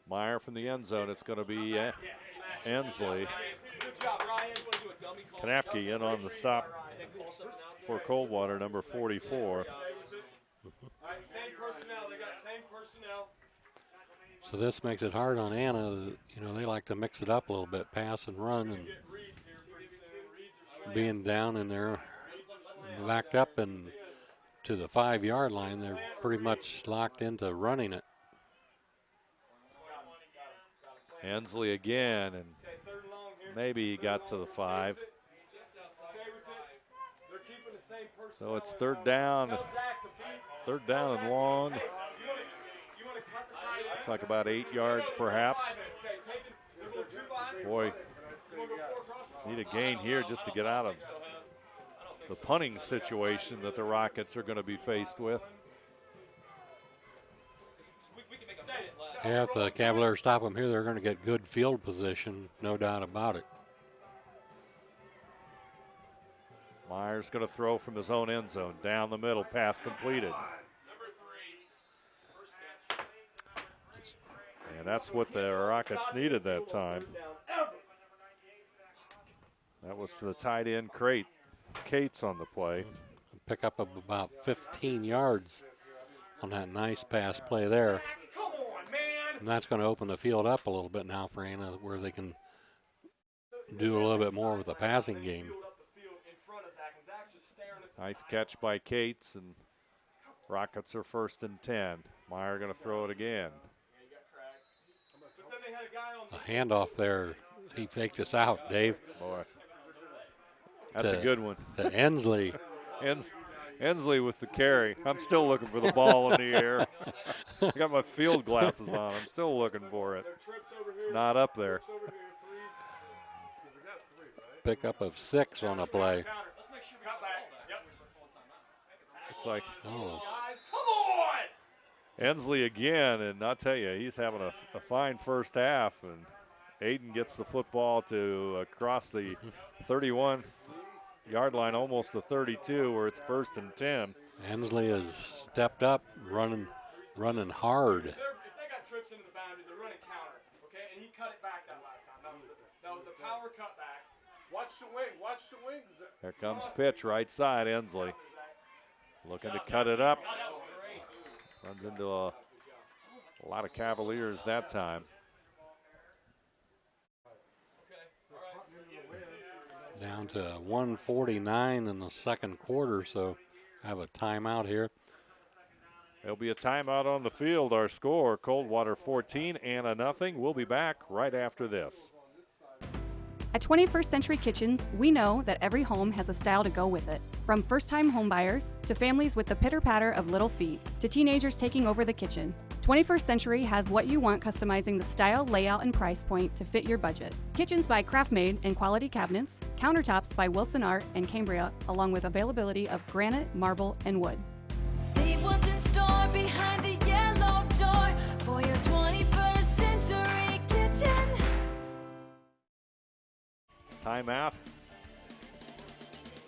Meyer from the end zone. It's going to be Ensley. Knapke in on the stop for Coldwater, number 44. So this makes it hard on Anna. You know, they like to mix it up a little bit, pass and run, and being down in there, backed up and to the 5-yard line, they're pretty much locked into running it. Hensley again, and maybe he got to the 5. So it's third down and long. Looks like about 8 yards perhaps. Boy, need a gain here just to get out of the punting situation that the Rockets are going to be faced with. Yeah, if the Cavaliers stop them here, they're going to get good field position, no doubt about it. Myers going to throw from his own end zone. Down the middle, pass completed. And that's what the Rockets needed that time. That was to the tight end, Cates on the play. Pick up of about 15 yards on that nice pass play there. And that's going to open the field up a little bit now for Anna, where they can do a little bit more with the passing game. Nice catch by Cates, and Rockets are 1st and 10. Meyer going to throw it again. A handoff there. He faked us out, Dave. Boy, that's a good one. To Ensley. Ensley with the carry. I'm still looking for the ball in the air. I got my field glasses on. I'm still looking for it. It's not up there. Pickup of 6 on a play. Looks like Ensley again, and I'll tell you, he's having a fine first half, and Aiden gets the football to across the 31-yard line, almost the 32, where it's 1st and 10. Ensley has stepped up, running hard. If they got trips into the boundary, they're running counter, okay? And he cut it back that last time. That was a power cutback. Watch the wing. Watch the wings. Here comes pitch, right side, Ensley. Looking to cut it up. Runs into a lot of Cavaliers that time. Down to 1:49 in the second quarter, so have a timeout here. There'll be a timeout on the field. Our score, Coldwater 14, Anna nothing. We'll be back right after this. At 21st Century Kitchens, we know that every home has a style to go with it. From first-time homebuyers to families with the pitter-patter of little feet to teenagers taking over the kitchen, 21st Century has what you want, customizing the style, layout, and price point to fit your budget. Kitchens by Craftmade and quality cabinets, countertops by Wilson Art and Cambria, along with availability of granite, marble, and wood. See what's in store behind the yellow door for your 21st Century Kitchen. Timeout.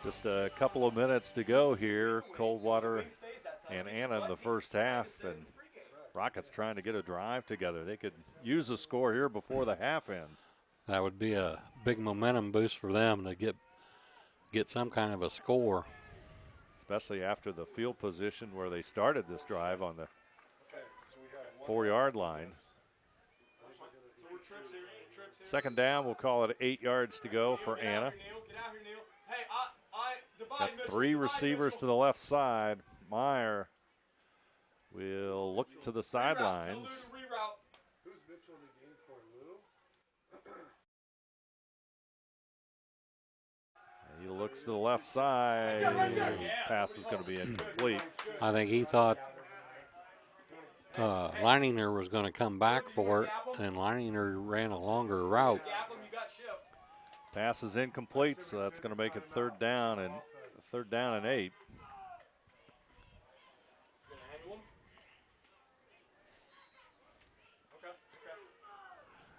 Just a couple of minutes to go here. Coldwater and Anna in the first half, and Rockets trying to get a drive together. They could use a score here before the half ends. That would be a big momentum boost for them to get some kind of a score. Especially after the field position where they started this drive on the 4-yard line. Second down, we'll call it 8 yards to go for Anna. Got 3 receivers to the left side. Meyer will look to the sidelines. He looks to the left side. Pass is going to be incomplete. I think he thought Leininger was going to come back for it, and Leininger ran a longer route. Pass is incomplete, so that's going to make it third down and 8.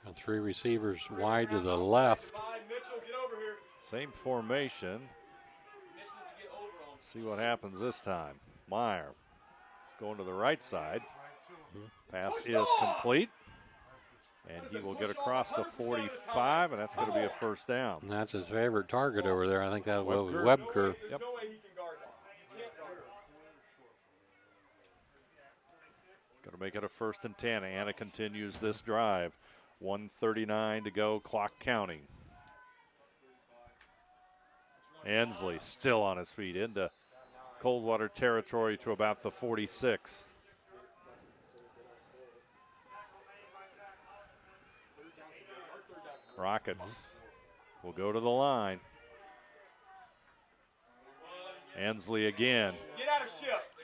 And 3 receivers wide to the left. Same formation. Let's see what happens this time. Meyer is going to the right side. Pass is complete. And he will get across the 45, and that's going to be a first down. And that's his favorite target over there. I think that was Webker. Yep. It's going to make it a 1st and 10. Anna continues this drive. 1:39 to go, clock counting. Ensley still on his feet into Coldwater territory to about the 46. Rockets will go to the line. Ensley again. Get out of shift.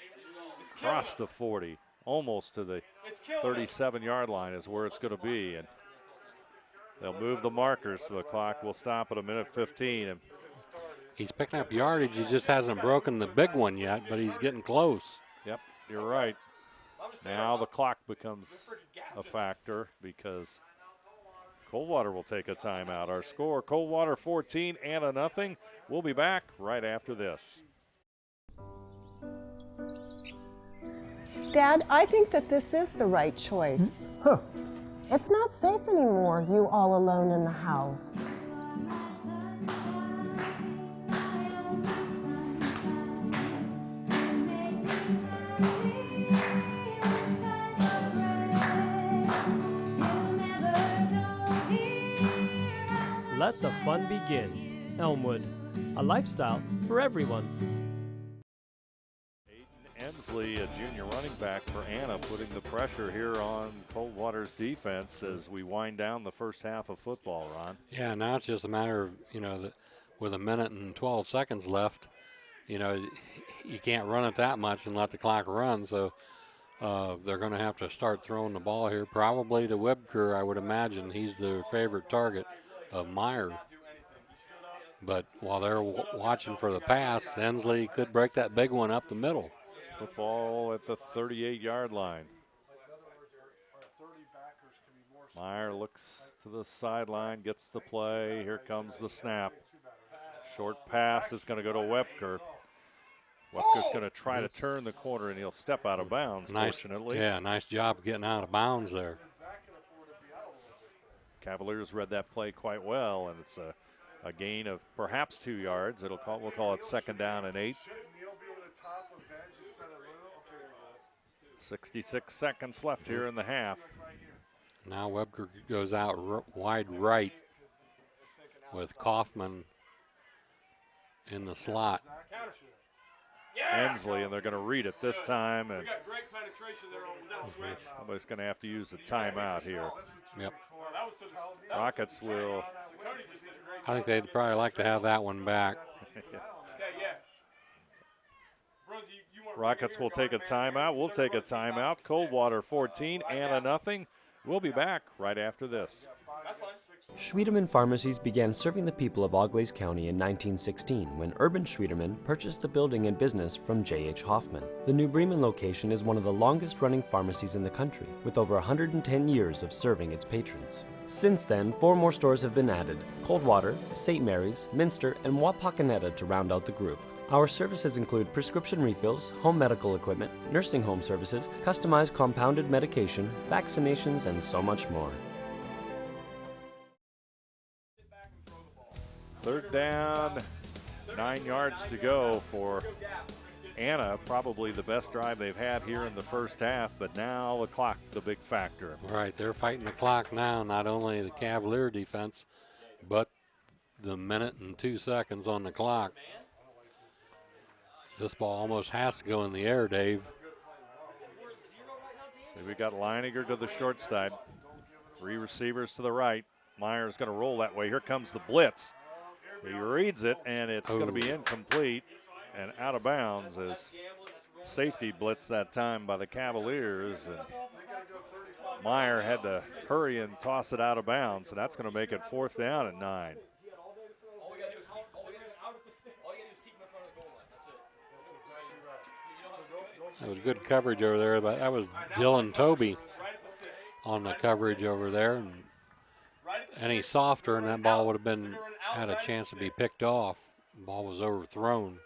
Across the 40, almost to the 37-yard line is where it's going to be. And they'll move the markers, so the clock will stop at 1:15. And he's picking up yardage. He just hasn't broken the big one yet, but he's getting close. Yep, you're right. Now the clock becomes a factor because Coldwater will take a timeout. Our score, Coldwater 14, Anna nothing. We'll be back right after this. Dad, I think that this is the right choice. It's not safe anymore, you all alone in the house. Let the fun begin. Elmwood, a lifestyle for everyone. Ensley, a junior running back for Anna, putting the pressure here on Coldwater's defense as we wind down the first half of football, Ron. Yeah, now it's just a matter of, with 1 minute and 12 seconds left, you can't run it that much and let the clock run, so they're going to have to start throwing the ball here, probably to Webker, I would imagine. He's their favorite target of Meyer. But while they're watching for the pass, Ensley could break that big one up the middle. Football at the 38-yard line. Meyer looks to the sideline, gets the play. Here comes the snap. Short pass is going to go to Webker. Webker's going to try to turn the corner, and he'll step out of bounds, fortunately. Yeah, nice job getting out of bounds there. Cavaliers read that play quite well, and it's a gain of perhaps 2 yards. We'll call it 2nd down and 8. 66 seconds left here in the half. Now Webker goes out wide right with Kaufman in the slot. Ensley, and they're going to read it this time, and somebody's going to have to use a timeout here. Yep. Rockets will. I think they'd probably like to have that one back. Rockets will take a timeout. We'll take a timeout. Coldwater 14, Anna nothing. We'll be back right after this. Schwiedemann Pharmacies began serving the people of Auglaize County in 1916 when Urban Schwiedemann purchased the building and business from J.H. Hoffman. The New Bremen location is one of the longest-running pharmacies in the country, with over 110 years of serving its patrons. Since then, 4 more stores have been added: Coldwater, St. Mary's, Minster, and Wapakoneta to round out the group. Our services include prescription refills, home medical equipment, nursing home services, customized compounded medication, vaccinations, and so much more. 3rd down, 9 yards to go for Anna. Probably the best drive they've had here in the first half, but now the clock, the big factor. Right, they're fighting the clock now, not only the Cavalier defense, but the 1 minute and 2 seconds on the clock. This ball almost has to go in the air, Dave. See, we got Leininger to the short side. 3 receivers to the right. Meyer's going to roll that way. Here comes the blitz. He reads it, and it's going to be incomplete and out of bounds as safety blitz that time by the Cavaliers. And Meyer had to hurry and toss it out of bounds, so that's going to make it 4th down and 9. That was good coverage over there, but that was Dylan Toby on the coverage over there. And any softer, and that ball would have had a chance to be picked off. The ball was overthrown.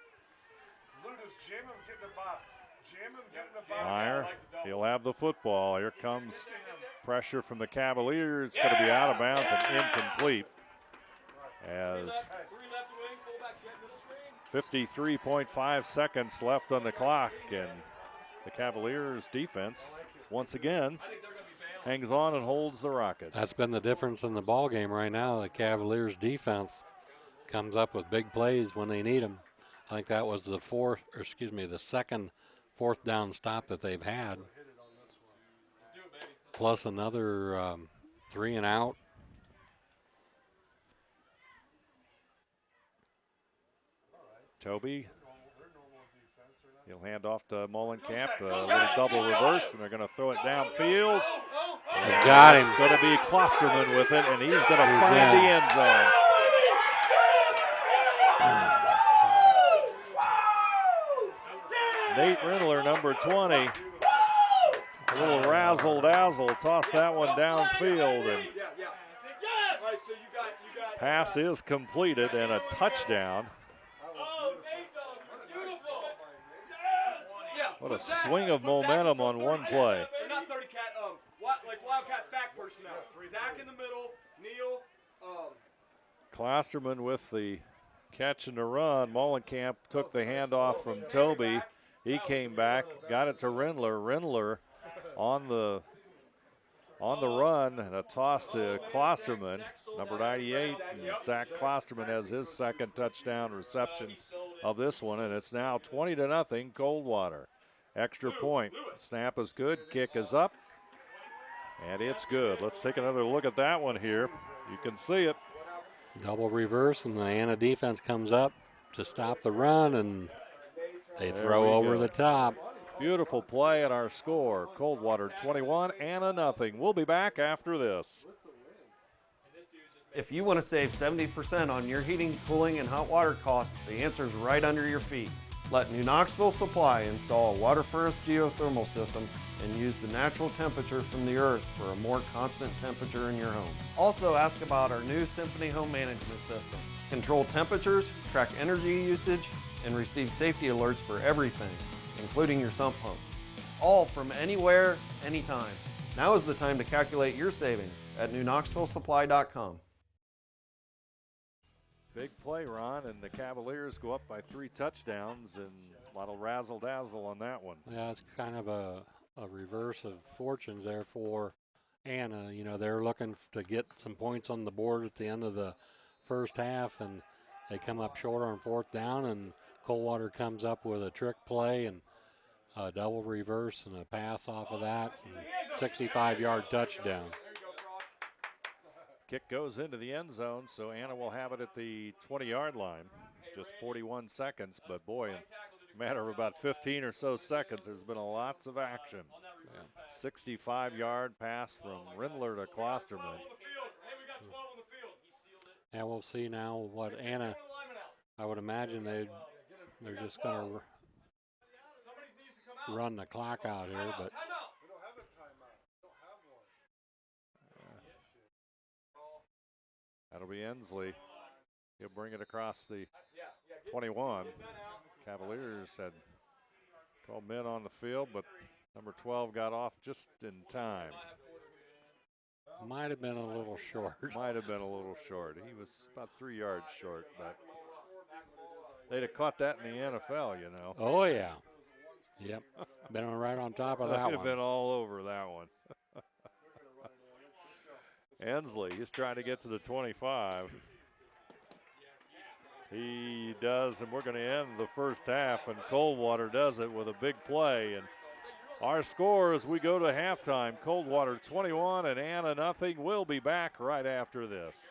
Meyer, he'll have the football. Here comes Pressure from the Cavaliers, going to be out of bounds and incomplete. As 53.5 seconds left on the clock, and the Cavaliers defense once again hangs on and holds the Rockets. That's been the difference in the ball game right now. The Cavaliers defense comes up with big plays when they need them. I think that was the second fourth down stop that they've had, plus another 3 and out. Toby, he'll hand off to Mullenkamp, a little double reverse, and they're going to throw it downfield. They got him. It's going to be Klosterman with it, and he's going to find the end zone. Nate Rindler, number 20. A little razzle-dazzle, toss that one downfield, and pass is completed and a touchdown. What a swing of momentum on one play. They're not 30 cat, like Wildcat stack personnel. Zach in the middle, Neil. Klosterman with the catch and the run. Mullenkamp took the handoff from Toby. He came back, got it to Rindler. Rindler on the run, and a toss to Klosterman, number 98. And Zach Klosterman has his second touchdown reception of this one, and it's now 20-0 Coldwater. Extra point. Snap is good. Kick is up. And it's good. Let's take another look at that one here. You can see it. Double reverse, and the Anna defense comes up to stop the run, and they throw over the top. Beautiful play, and our score, Coldwater 21, Anna nothing. We'll be back after this. If you want to save 70% on your heating, cooling, and hot water costs, the answer is right under your feet. Let New Knoxville Supply install a water furnace geothermal system and use the natural temperature from the earth for a more constant temperature in your home. Also ask about our new Symphony Home Management System. Control temperatures, track energy usage, and receive safety alerts for everything, including your sump pump. All from anywhere, anytime. Now is the time to calculate your savings at newknoxvillesupply.com. Big play, Ron, and the Cavaliers go up by 3 touchdowns, and a lot of razzle-dazzle on that one. Yeah, it's kind of a reverse of fortunes there for Anna. You know, they're looking to get some points on the board at the end of the first half, and they come up short on fourth down, and Coldwater comes up with a trick play and a double reverse and a pass off of that, and 65-yard touchdown. Kick goes into the end zone, so Anna will have it at the 20-yard line. Just 41 seconds, but boy, in a matter of about 15 or so seconds, there's been lots of action. 65-yard pass from Rindler to Klosterman. And we'll see now what Anna, I would imagine they're just going to run the clock out here, but that'll be Ensley. He'll bring it across the 21. Cavaliers had 12 men on the field, but number 12 got off just in time. Might have been a little short. Might have been a little short. He was about 3 yards short, but they'd have caught that in the NFL, you know. Oh, yeah. Yep. Been right on top of that one. They'd have been all over that one. Ensley, he's trying to get to the 25. He does, and we're going to end the first half, and Coldwater does it with a big play. And our score as we go to halftime, Coldwater 21 and Anna nothing. We'll be back right after this.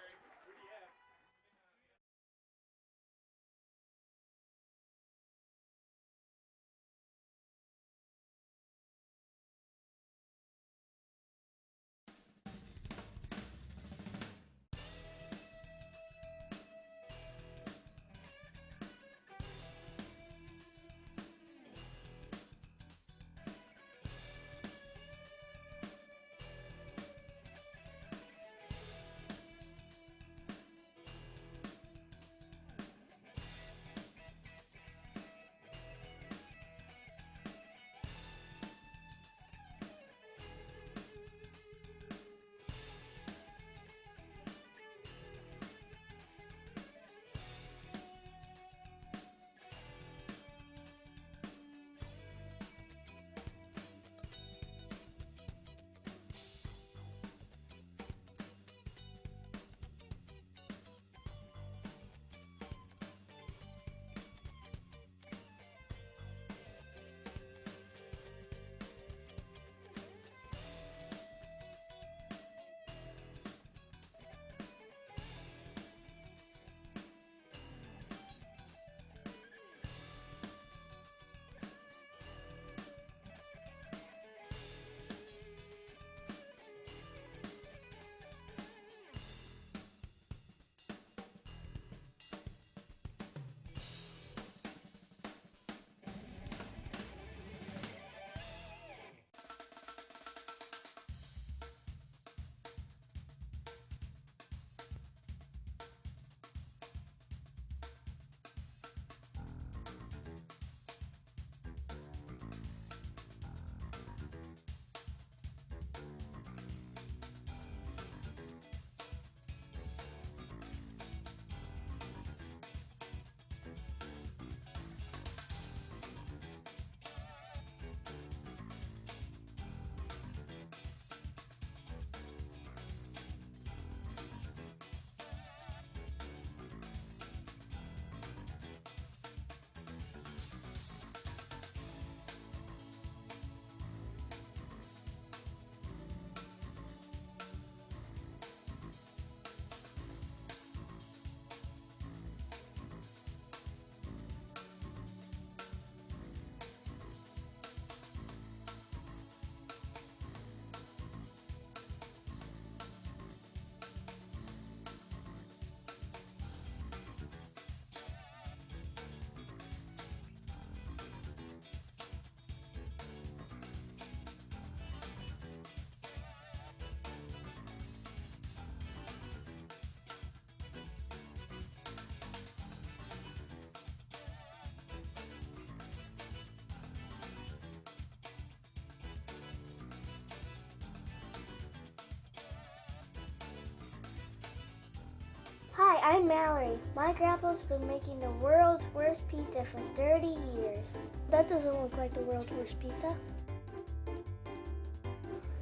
I'm Mallory. My grandpa's been making the world's worst pizza for 30 years. That doesn't look like the world's worst pizza.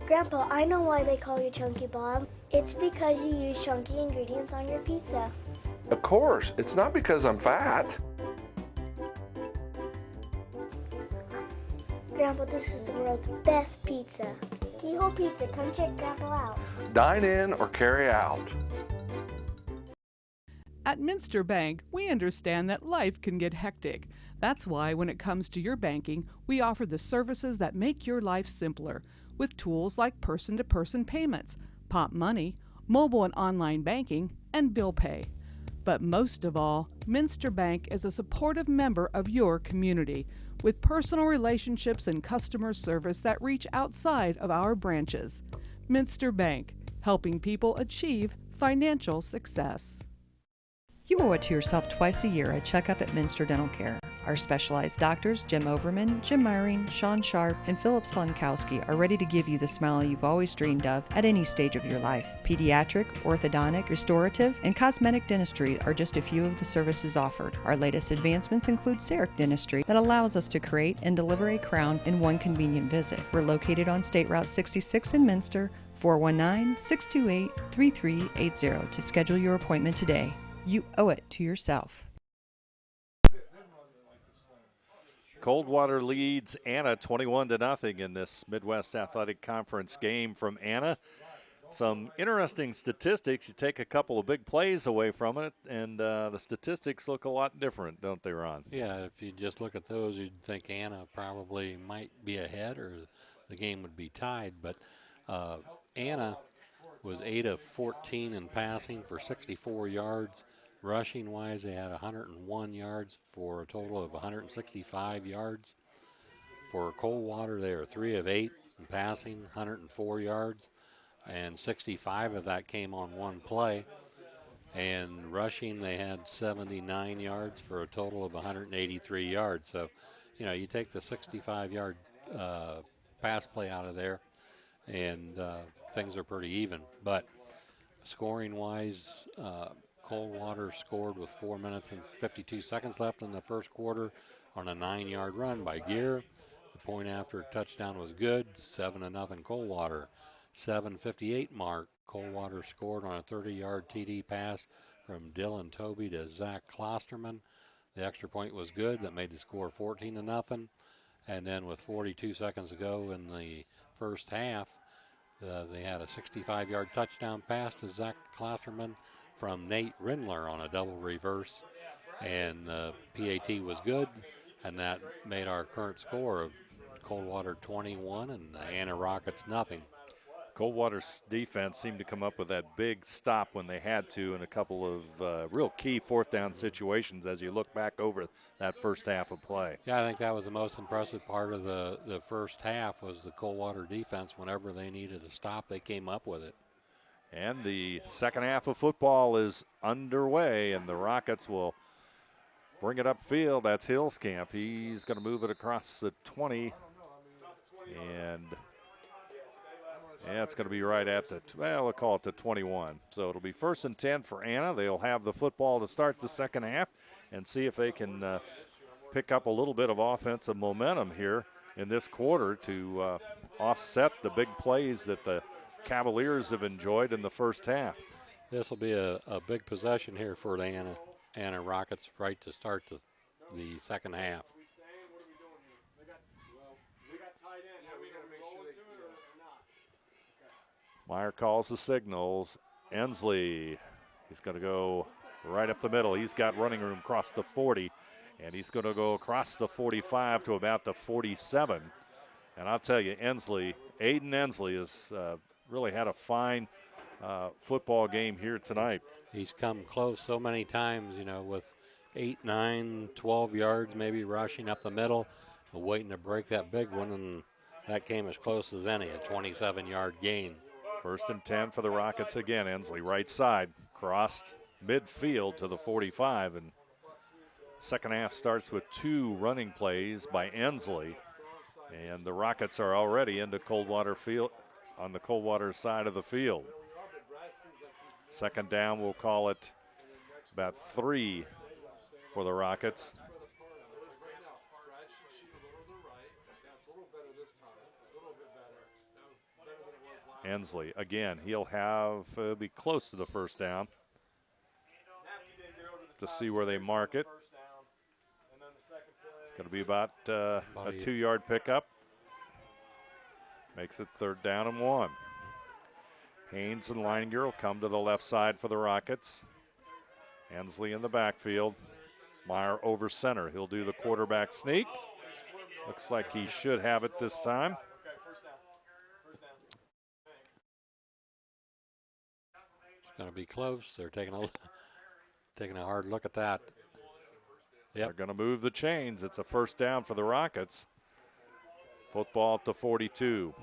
Grandpa, I know why they call you Chunky Bob. It's because you use chunky ingredients on your pizza. Of course, it's not because I'm fat. Grandpa, this is the world's best pizza. Keyhole Pizza, come check Grandpa out. Dine in or carry out. At Minster Bank, we understand that life can get hectic. That's why when it comes to your banking, we offer the services that make your life simpler with tools like person-to-person payments, Pop Money, mobile and online banking, and bill pay. But most of all, Minster Bank is a supportive member of your community with personal relationships and customer service that reach outside of our branches. Minster Bank, helping people achieve financial success. You owe it to yourself twice a year a checkup at Minster Dental Care. Our specialized doctors, Jim Overman, Jim Myring, Sean Sharp, and Philip Slunkowski, are ready to give you the smile you've always dreamed of at any stage of your life. Pediatric, orthodontic, restorative, and cosmetic dentistry are just a few of the services offered. Our latest advancements include CEREC dentistry that allows us to create and deliver a crown in one convenient visit. We're located on State Route 66 in Minster, 419-628-3380 to schedule your appointment today. You owe it to yourself. Coldwater leads Anna 21-0 in this Midwest Athletic Conference game from Anna. Some interesting statistics. You take a couple of big plays away from it, and the statistics look a lot different, don't they, Ron? Yeah, if you just look at those, you'd think Anna probably might be ahead or the game would be tied. But Anna was 8 of 14 in passing for 64 yards. Rushing-wise, they had 101 yards for a total of 165 yards. For Coldwater, they are 3 of 8 in passing, 104 yards, and 65 of that came on one play. And rushing, they had 79 yards for a total of 183 yards. So, you know, you take the 65-yard pass play out of there, and things are pretty even. But scoring-wise, Coldwater scored with 4 minutes and 52 seconds left in the first quarter on a 9-yard run by Gear. The point after touchdown was good, 7-0 Coldwater. 7:58 mark, Coldwater scored on a 30-yard TD pass from Dylan Toby to Zach Klosterman. The extra point was good. That made the score 14-0. And then with 42 seconds to go in the first half, they had a 65-yard touchdown pass to Zach Klosterman from Nate Rindler on a double reverse, and PAT was good, and that made our current score of Coldwater 21 and the Anna Rockets nothing. Coldwater's defense seemed to come up with that big stop when they had to in a couple of real key fourth down situations as you look back over that first half of play. Yeah, I think that was the most impressive part of the first half was the Coldwater defense. Whenever they needed a stop, they came up with it. And the second half of football is underway, and the Rockets will bring it upfield. That's Hillscamp. He's going to move it across the 20. And, yeah, it's going to be right at the, well, we'll call it the 21. So it'll be 1st and 10 for Anna. They'll have the football to start the second half and see if they can pick up a little bit of offensive momentum here in this quarter to offset the big plays that the Cavaliers have enjoyed in the first half. This will be a big possession here for the Anna Rockets right to start the second half. Meyer calls the signals. Ensley, he's going to go right up the middle. He's got running room across the 40, and he's going to go across the 45 to about the 47. And I'll tell you, Aiden Ensley has really had a fine football game here tonight. He's come close so many times, you know, with 8, 9, 12 yards maybe rushing up the middle, waiting to break that big one, and that came as close as any, a 27-yard gain. 1st and 10 for the Rockets again. Ensley right side, crossed midfield to the 45, and second half starts with 2 running plays by Ensley, and the Rockets are already into Coldwater field on the Coldwater side of the field. Second down, we'll call it About 3 for the Rockets. Ensley, again, he'll be close to the first down to see where they mark it. It's going to be about a 2-yard pickup. Makes it 3rd down and 1. Haynes and Leininger will come to the left side for the Rockets. Ensley in the backfield. Meyer over center. He'll do the quarterback sneak. Looks like he should have it this time. It's going to be close. They're taking a hard look at that. Yep. They're going to move the chains. It's a 1st down for the Rockets. Football at the 42.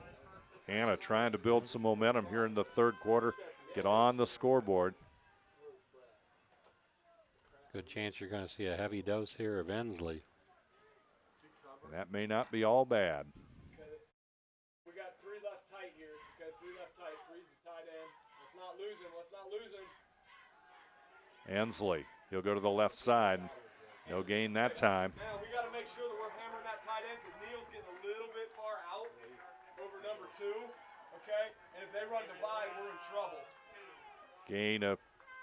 Anna trying to build some momentum here in the 3rd quarter. Get on the scoreboard. Good chance you're going to see a heavy dose here of Ensley. And that may not be all bad. We got 3 left tight here. Okay, 3 left tight. 3's the tight end. Let's not lose him. Let's not lose him. Ensley, he'll go to the left side. No gain that time. Now we got to make sure that we're hammering that tight end because Neal's getting a little bit far out over number 2. Okay, and if they run divide, we're in trouble. Gain of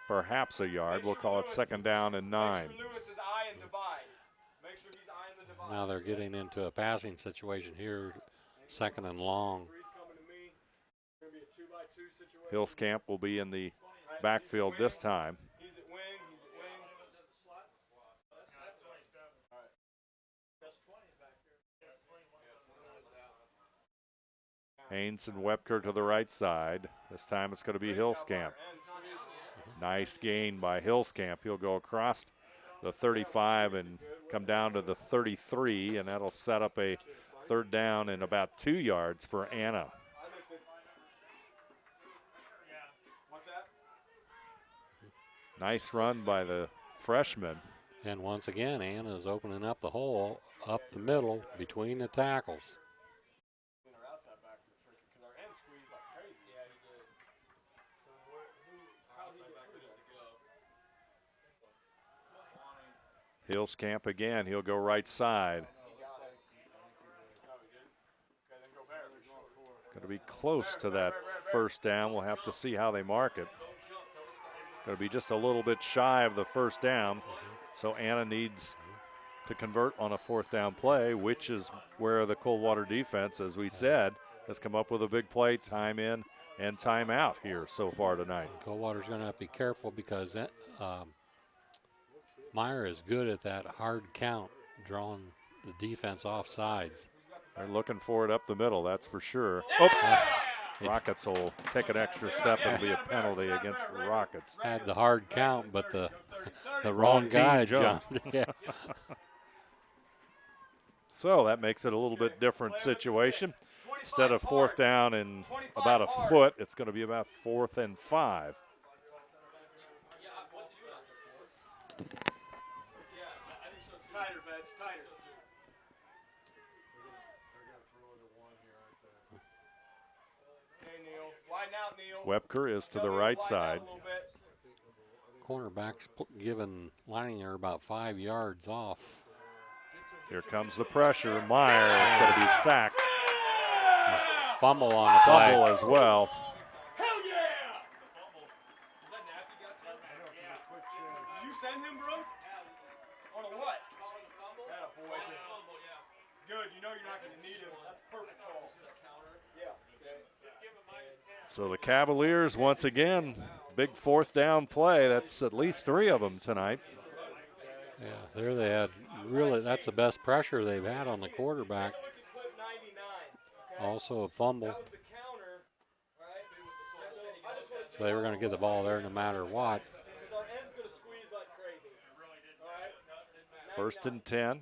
perhaps a yard. We'll call it 2nd down and 9. Make sure Lewis is eyeing divide. Make sure he's eyeing the divide. Now they're getting into a passing situation here, 2nd and long. Hillscamp will be in the backfield this time. He's at wing. He's at wing. Haynes and Webker to the right side. This time it's going to be Hillscamp. Nice gain by Hillscamp. He'll go across the 35 and come down to the 33, and that'll set up a 3rd down and about 2 yards for Anna. Nice run by the freshman. And once again, Anna is opening up the hole up the middle between the tackles. Hillscamp again. He'll go right side. Going to be close to that 1st down. We'll have to see how they mark it. Going to be just a little bit shy of the 1st down. So Anna needs to convert on a 4th down play, which is where the Coldwater defense, as we said, has come up with a big play, time in and time out here so far tonight. Coldwater's going to have to be careful because Meyer is good at that hard count, drawing the defense off sides. They're looking for it up the middle, that's for sure. Oh, Rockets will take an extra step. It'll be a penalty against the Rockets. Had the hard count, but the wrong guy jumped. Yeah. So that makes it a little bit different situation. Instead of 4th down and about a foot, it's going to be about 4th and 5. Webker is to the right side. Cornerback's giving Leininger about 5 yards off. Here comes the pressure. Meyer is going to be sacked. Fumble on the play. Fumble as well. Hell yeah! Did you send him, Brooks? On a what? Good, you know you're not going to need him. That's perfect call. Yeah. So the Cavaliers, once again, big 4th down play. That's at least 3 of them tonight. Yeah, there they had really, that's the best pressure they've had on the quarterback. Also a fumble. So they were going to get the ball there no matter what. 1st and 10.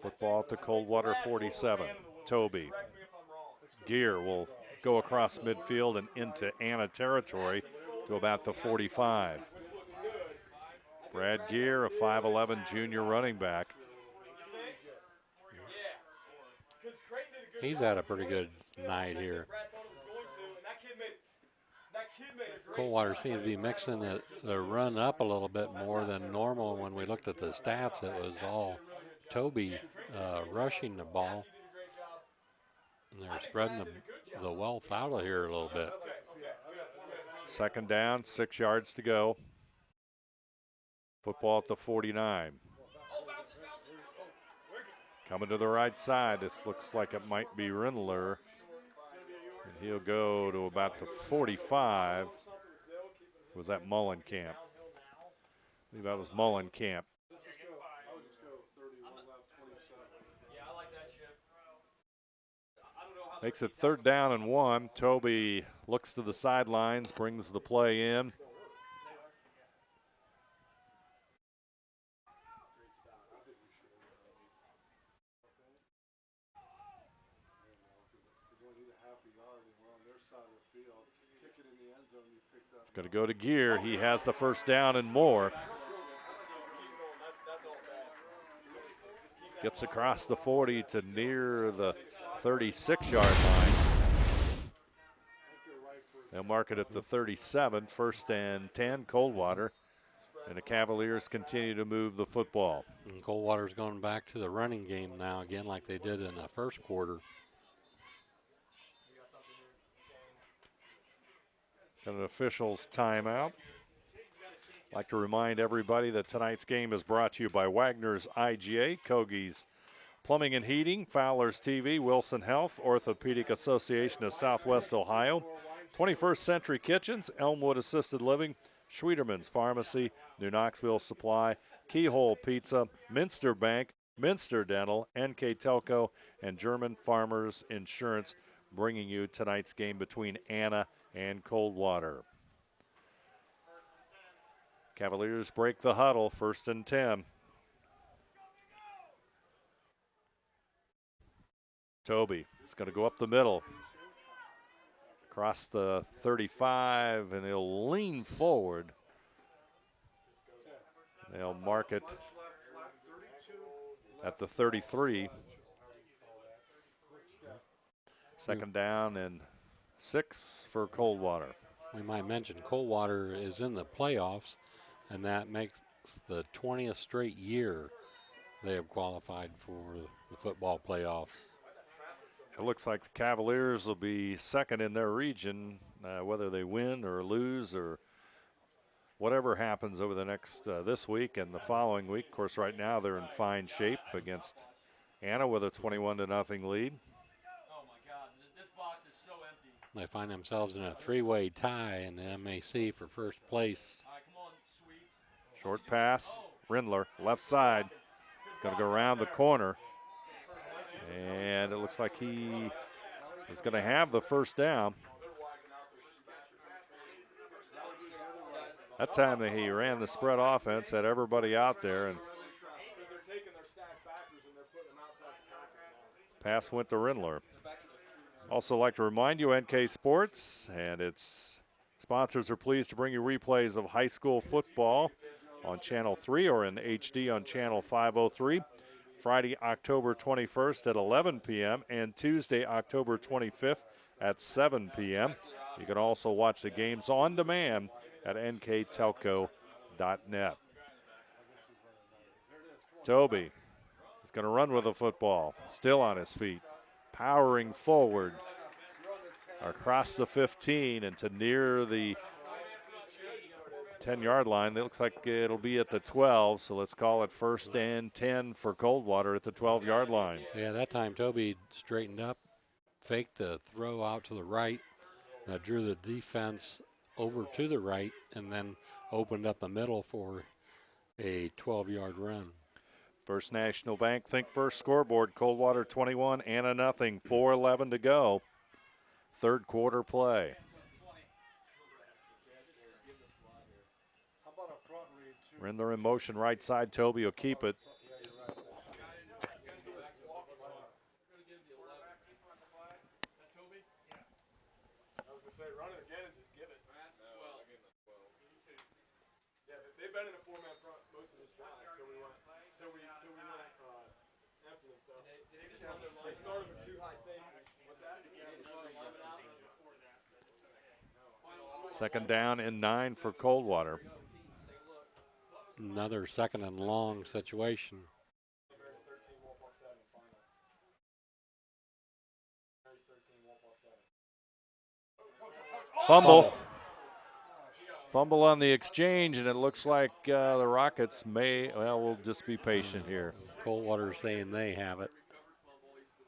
Football at the Coldwater 47. Toby. Gear will go across midfield and into Anna territory to about the 45. Brad Gear, a 5'11 junior running back. He's had a pretty good night here. Coldwater seems to be mixing the run up a little bit more than normal. When we looked at the stats, it was all Toby rushing the ball. And they're spreading the wealth out of here a little bit. Second down, 6 yards to go. Football at the 49. Coming to the right side, this looks like it might be Rindler. And he'll go to about the 45. Was that Mullenkamp? I believe that was Mullenkamp. Makes it 3rd down and 1. Toby looks to the sidelines, brings the play in. It's going to go to Gear. He has the 1st down and more. Gets across the 40 to near the 36-yard line. They'll mark it at the 37, 1st and 10, Coldwater. And the Cavaliers continue to move the football. And Coldwater's going back to the running game now again like they did in the first quarter. Got an official's timeout. I'd like to remind everybody that tonight's game is brought to you by Wagner's IGA, Kogi's Plumbing and Heating, Fowler's TV, Wilson Health, Orthopedic Association of Southwest Ohio, 21st Century Kitchens, Elmwood Assisted Living, Schwieterman's Pharmacy, New Knoxville Supply, Keyhole Pizza, Minster Bank, Minster Dental, NKTelco, and German Farmers Insurance, bringing you tonight's game between Anna and Coldwater. Cavaliers break the huddle, 1st and 10. Toby is going to go up the middle. Across the 35, and he'll lean forward. They'll mark it at the 33. 2nd down and 6 for Coldwater. We might mention Coldwater is in the playoffs, and that makes the 20th straight year they have qualified for the football playoffs. It looks like the Cavaliers will be 2nd in their region, whether they win or lose or whatever happens over the next this week and the following week. Of course, right now they're in fine shape against Anna with a 21-0 lead. They find themselves in a 3-way tie in the MAC for 1st place. Short pass, Rindler, left side. He's going to go around the corner. And it looks like he is going to have the 1st down. That time that he ran the spread offense, had everybody out there, and pass went to Rindler. Also like to remind you, NK Sports and its sponsors are pleased to bring you replays of high school football on Channel 3 or in HD on Channel 503. Friday, October 21st at 11 p.m. and Tuesday, October 25th at 7 p.m. You can also watch the games on demand at nktelco.net. Toby is going to run with the football, still on his feet, powering forward across the 15 and to near the 10-yard line. It looks like it'll be at the 12, so let's call it 1st and 10 for Coldwater at the 12-yard line. Yeah, that time Toby straightened up, faked the throw out to the right, drew the defense over to the right, and then opened up the middle for a 12-yard run. First National Bank Think First scoreboard, Coldwater 21, Anna nothing, 4:11 to go. 3rd quarter play. Rindler in motion, right side. Toby will keep it. They've been in a 4-man front most of this drive until we went empty and stuff. They started with 2 high safeties. What's that? Second down and 9 for Coldwater. Another second and long situation. Fumble on the exchange, and it looks like the Rockets we'll just be patient here. Coldwater saying they have it.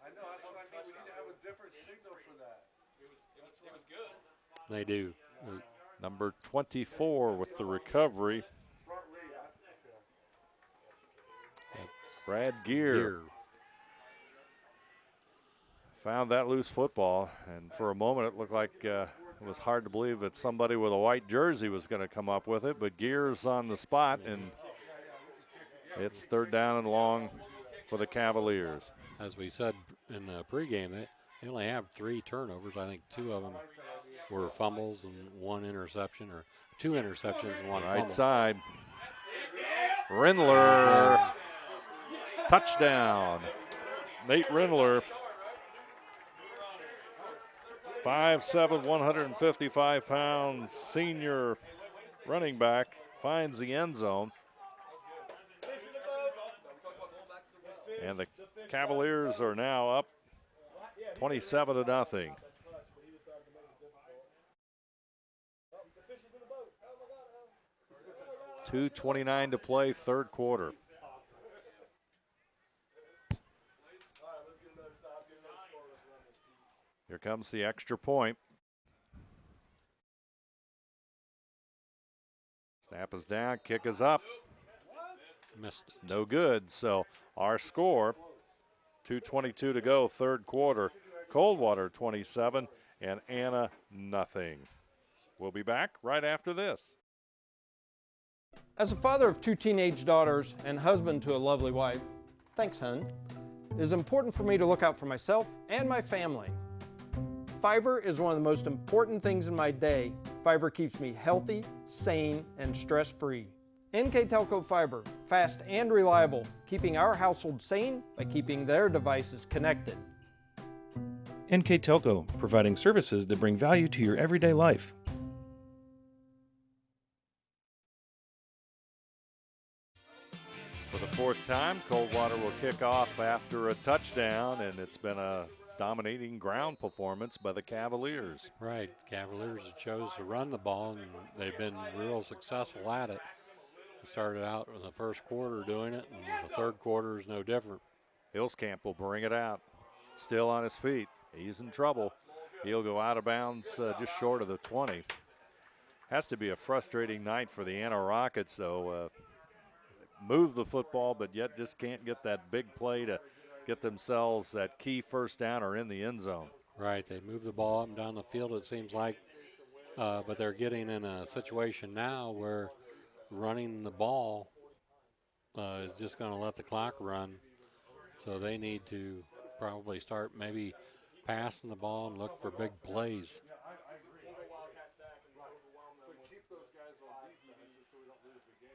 I know, that's what I mean. We need to have a different signal for that. It was good. They do. Number 24 with the recovery. Brad Gear found that loose football, and for a moment it looked like it was hard to believe that somebody with a white jersey was going to come up with it, but Gear's on the spot, and it's third down and long for the Cavaliers. As we said in the pregame, they only have 3 turnovers. I think 2 of them were fumbles and 1 interception, or 2 interceptions and 1 fumble. Right side. Rindler. Touchdown. Nate Rindler. 5'7", 155 pounds, senior running back, finds the end zone. And the Cavaliers are now up 27-0. 2:29 to play, third quarter. Here comes the extra point. Snap is down, kick is up. Missed it. It's no good. So our score, 2:22 to go, third quarter. Coldwater 27 and Anna nothing. We'll be back right after this. As a father of 2 teenage daughters and husband to a lovely wife, thanks, hun, it is important for me to look out for myself and my family. Fiber is one of the most important things in my day. Fiber keeps me healthy, sane, and stress-free. NKTelco Fiber, fast and reliable, keeping our household sane by keeping their devices connected. NKTelco, providing services that bring value to your everyday life. For the fourth time, Coldwater will kick off after a touchdown, and it's been a dominating ground performance by the Cavaliers. Right, Cavaliers chose to run the ball, and they've been real successful at it. They started out in the first quarter doing it, and the third quarter is no different. Hillscamp will bring it out. Still on his feet. He's in trouble. He'll go out of bounds just short of the 20. Has to be a frustrating night for the Anna Rockets, though. Move the football, but yet just can't get that big play to get themselves that key first down or in the end zone. Right, they move the ball up and down the field, it seems like, but they're getting in a situation now where running the ball is just going to let the clock run. So they need to probably start maybe passing the ball and look for big plays.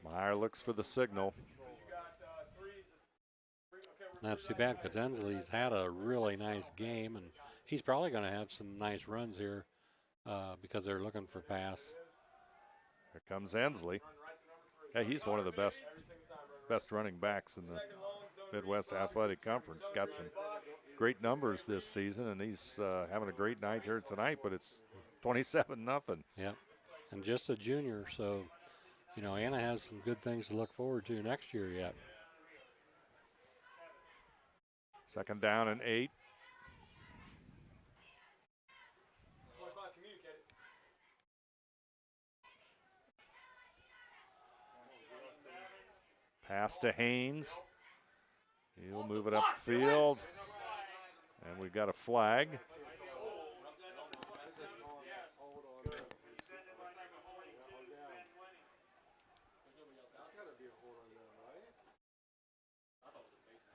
Meyer looks for the signal. That's too bad because Ensley's had a really nice game, and he's probably going to have some nice runs here because they're looking for pass. Here comes Ensley. Yeah, he's one of the best running backs in the Midwest Athletic Conference. Got some great numbers this season, and he's having a great night here tonight, but it's 27-0. Yep, and just a junior, so, you know, Anna has some good things to look forward to next year yet. Second down and 8. Pass to Haynes. He'll move it upfield. And we've got a flag.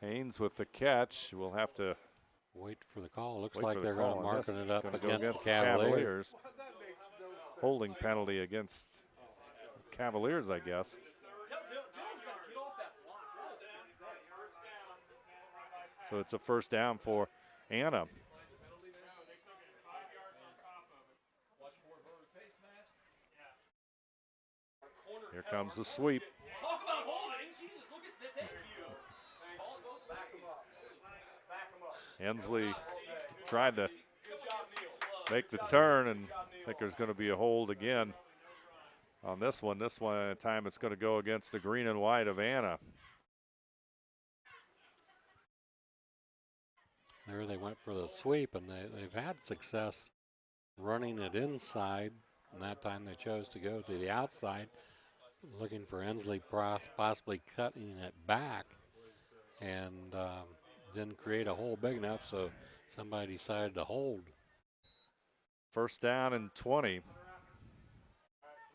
Haynes with the catch. We'll have to wait for the call. Looks like they're going to marking it up against the Cavaliers. Holding penalty against Cavaliers, I guess. So it's a first down for Anna. comes the sweep. Talk about holding. Jesus, look at that. Thank you. Back him up. Back him up. Hensley tried to make the turn, and I think there's going to be a hold again on this one. This one time it's going to go against the green and white of Anna. There they went for the sweep, and they've had success running it inside, and that time they chose to go to the outside, looking for Hensley possibly cutting it back, and didn't create a hole big enough, so somebody decided to hold. First down and 20.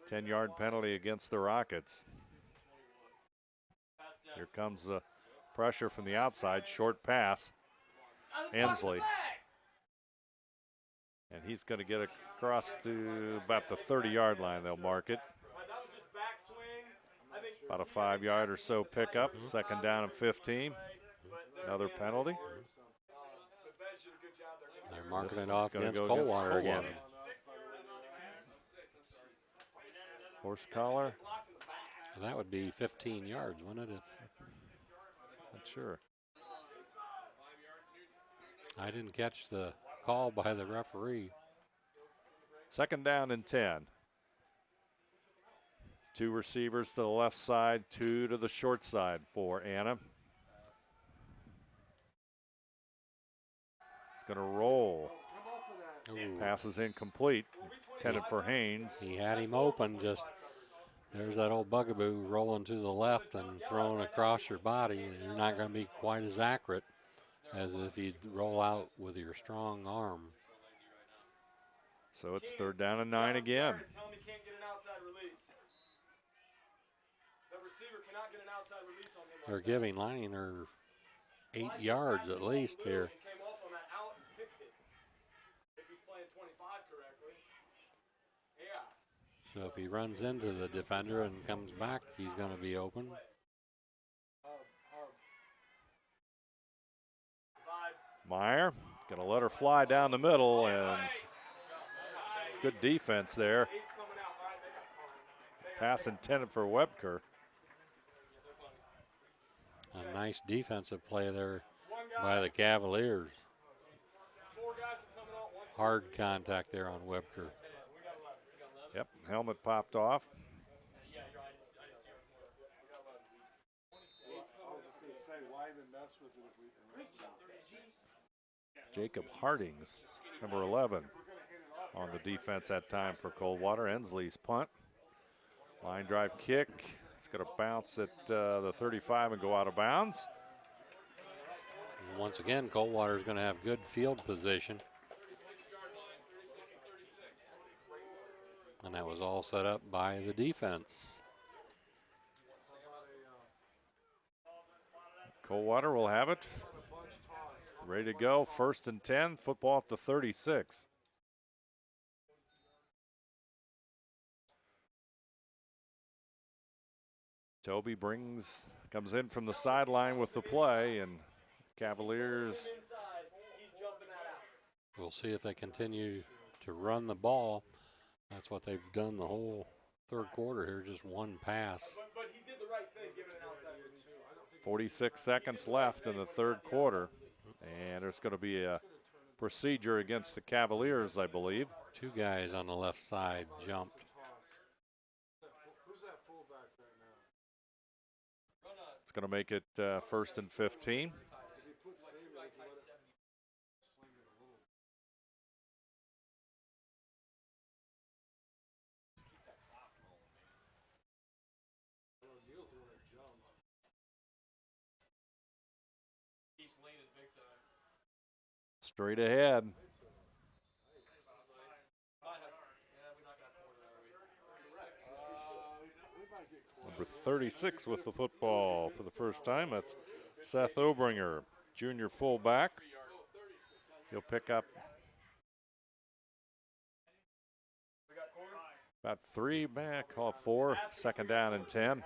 10-yard penalty against the Rockets. Here comes the pressure from the outside, short pass. Hensley. And he's going to get across to about the 30-yard line, they'll mark it. About a 5-yard or so pickup. Second down and 15. Another penalty. They're marking it off against Coldwater again. Horse collar. That would be 15 yards, wouldn't it? Not sure. I didn't catch the call by the referee. Second down and 10. 2 receivers to the left side, 2 to the short side for Anna. It's going to roll. Ooh. Pass is incomplete. Intended for Haynes. He had him open. Just there's that old bugaboo rolling to the left and throwing across your body. And you're not going to be quite as accurate as if you roll out with your strong arm. So it's third down and 9 again. Tell him he can't get an outside release. The receiver cannot get an outside release on him. They're giving Leininger 8 yards at least here. Came off on that out and picked it. If he's playing 25 correctly. Yeah. So if he runs into the defender and comes back, he's going to be open. Meyer going to let her fly down the middle, and good defense there. Pass intended for Webker. A nice defensive play there by the Cavaliers. Hard contact there on Webker. Yep, helmet popped off. Jacob Hardings, number 11, on the defense that time for Coldwater. Ensley's punt. Line drive kick. It's going to bounce at the 35 and go out of bounds. And once again, Coldwater is going to have good field position. And that was all set up by the defense. Coldwater will have it. Ready to go, first and 10, football at the 36. Toby comes in from the sideline with the play, and Cavaliers. We'll see if they continue to run the ball. That's what they've done the whole third quarter here, just one pass. But he did the right thing, giving an outside release. 46 seconds left in the third quarter. And there's going to be a procedure against the Cavaliers, I believe. 2 guys on the left side jumped. It's going to make it first and 15. Straight ahead. Number 36 with the football for the first time. That's Seth Obringer, junior fullback. He'll pick up about 3 back, call 4, second down and 10.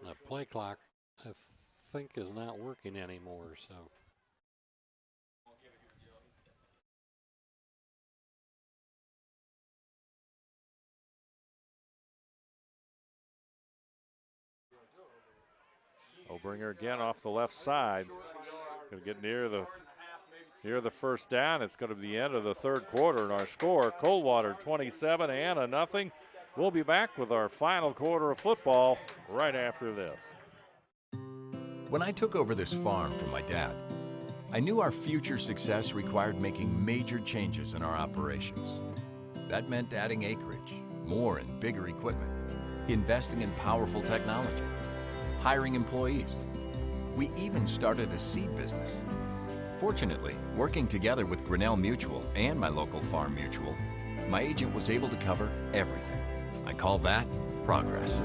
The play clock, I think, is not working anymore, so. Obringer again off the left side. Going to get near the first down. It's going to be the end of the third quarter, and our score, Coldwater 27, Anna nothing. We'll be back with our final quarter of football right after this. When I took over this farm from my dad, I knew our future success required making major changes in our operations. That meant adding acreage, more and bigger equipment, investing in powerful technology, hiring employees. We even started a seed business. Fortunately, working together with Grinnell Mutual and my local farm mutual, my agent was able to cover everything. I call that progress.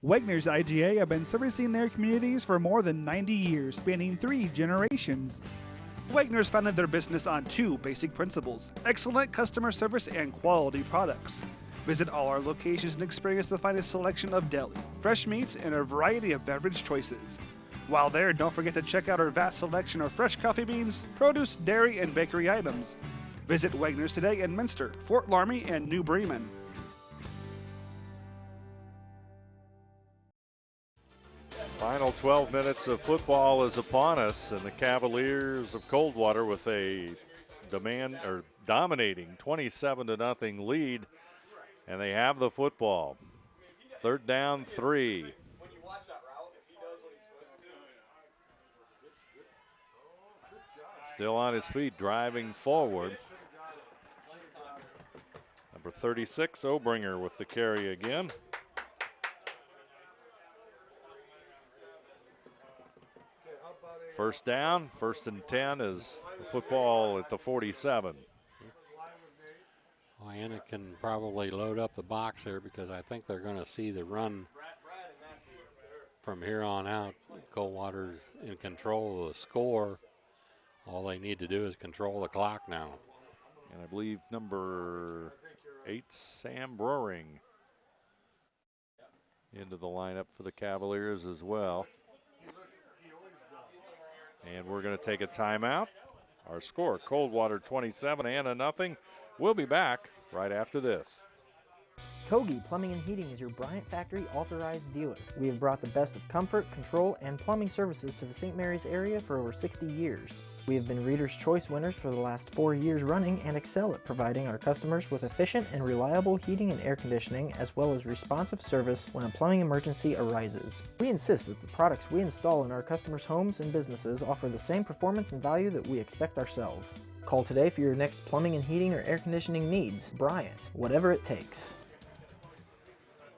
Wegner's IGA have been servicing their communities for more than 90 years, spanning 3 generations. Wegner's founded their business on 2 basic principles: excellent customer service and quality products. Visit all our locations and experience the finest selection of deli, fresh meats, and a variety of beverage choices. While there, don't forget to check out our vast selection of fresh coffee beans, produce, dairy, and bakery items. Visit Wegner's today in Minster, Fort Laramie, and New Bremen. Final 12 minutes of football is upon us, and the Cavaliers of Coldwater with a dominating 27-0 lead, and they have the football. Third down, 3. Still on his feet, driving forward. Number 36, Obringer with the carry again. First down, 1st and 10 is the football at the 47. Well, Anna can probably load up the box here because I think they're going to see the run from here on out. Coldwater in control of the score. All they need to do is control the clock now. And I believe number 8, Sam Broering, into the lineup for the Cavaliers as well. And we're going to take a timeout. Our score, Coldwater 27, Anna nothing. We'll be back right after this. Kogi Plumbing and Heating is your Bryant Factory authorized dealer. We have brought the best of comfort, control, and plumbing services to the St. Mary's area for over 60 years. We have been Reader's Choice winners for the last 4 years running and excel at providing our customers with efficient and reliable heating and air conditioning, as well as responsive service when a plumbing emergency arises. We insist that the products we install in our customers' homes and businesses offer the same performance and value that we expect ourselves. Call today for your next plumbing and heating or air conditioning needs. Bryant, whatever it takes.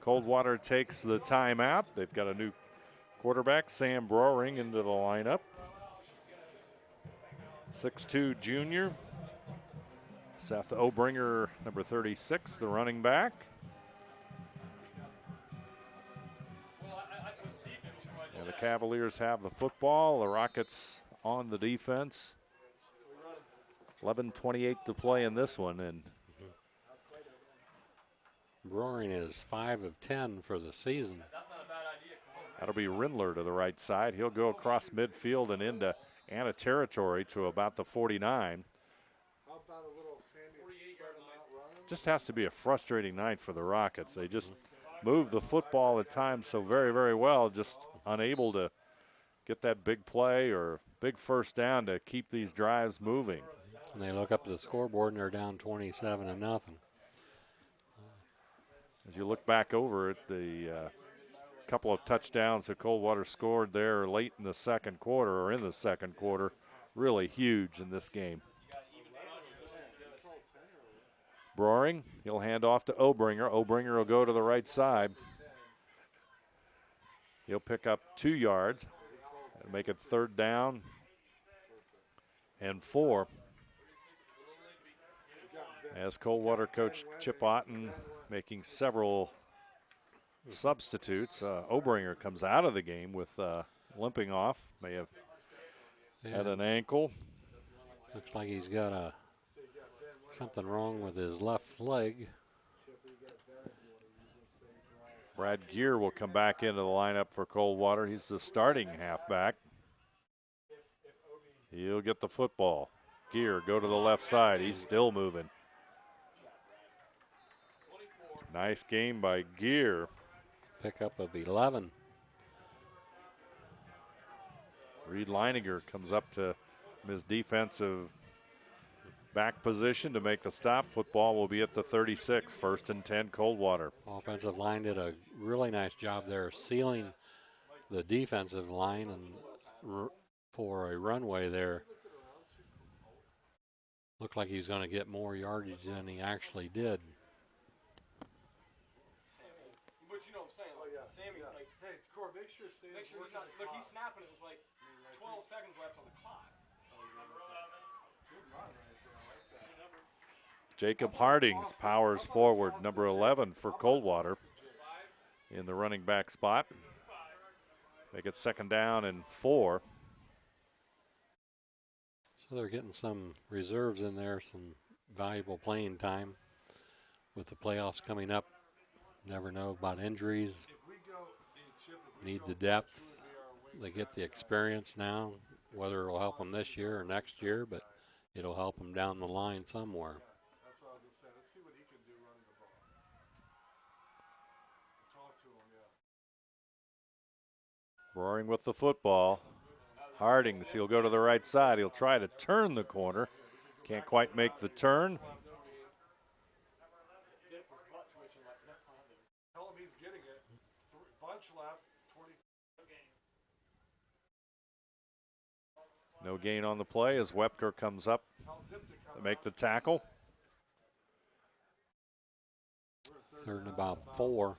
Coldwater takes the timeout. They've got a new quarterback, Sam Broering, into the lineup. 6'2" junior. Seth Obringer, number 36, the running back. And the Cavaliers have the football. The Rockets on the defense. 11:28 to play in this one, and Broering is 5 of 10 for the season. That'll be Rindler to the right side. He'll go across midfield and into Anna territory to about the 49. Just has to be a frustrating night for the Rockets. They just move the football at times so very, very well, just unable to get that big play or big first down to keep these drives moving. And they look up at the scoreboard and they're down 27-0. As you look back over it, the couple of touchdowns that Coldwater scored there late in the second quarter, or in the second quarter, really huge in this game. Broering, he'll hand off to Obringer. Obringer will go to the right side. He'll pick up 2 yards and make it 3rd down and 4. As Coldwater coach Chip Otten making several substitutes. Obringer comes out of the game with limping off. May have had an ankle. Looks like he's got something wrong with his left leg. Brad Gear will come back into the lineup for Coldwater. He's the starting halfback. He'll get the football. Gear, go to the left side. He's still moving. Nice game by Gear. pickup of 11. Reed Leininger comes up to his defensive back position to make the stop. Football will be at the 36, 1st and 10 Coldwater. Offensive line did a really nice job there sealing the defensive line and for a runway there. Looked like he was going to get more yardage than he actually did. But you know what I'm saying? Like, Sammy, like, hey, Cor, make sure he's not. Look, he's snapping. It was like 12 seconds left on the clock. Jacob Hardings powers forward, number 11 for Coldwater in the running back spot. Make it 2nd down and 4. So they're getting some reserves in there, some valuable playing time with the playoffs coming up. Never know about injuries. Need the depth. They get the experience now, whether it'll help them this year or next year, but it'll help them down the line somewhere. That's what I was going to say. Let's see what he can do running the ball. Talk to him, yeah. Roaring with the football. Hardings, he'll go to the right side. He'll try to turn the corner. Can't quite make the turn. Tell him he's getting it. Bunch left. 20. No gain on the play as Wepker comes up to make the tackle. 3rd and about 4.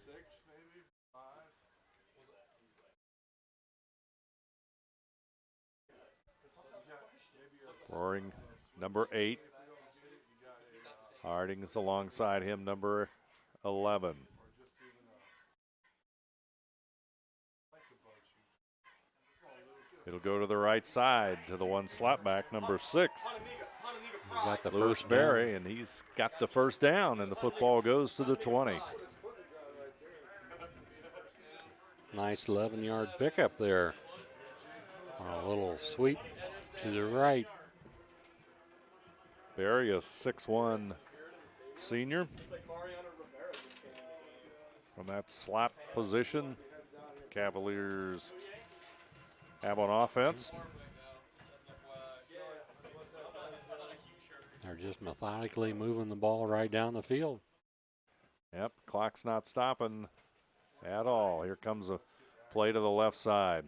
Roaring, number 8. Hardings alongside him, number 11. It'll go to the right side to the one slot back, number 6. Got the Lewis first Berry, down. and he's got the 1st down, and the football goes to the 20. Nice 11-yard pickup there. A little sweep to the right. Berry, a 6'1" senior. From that slot position, the Cavaliers have on offense. They're just methodically moving the ball right down the field. Yep, clock's not stopping at all. Here comes a play to the left side.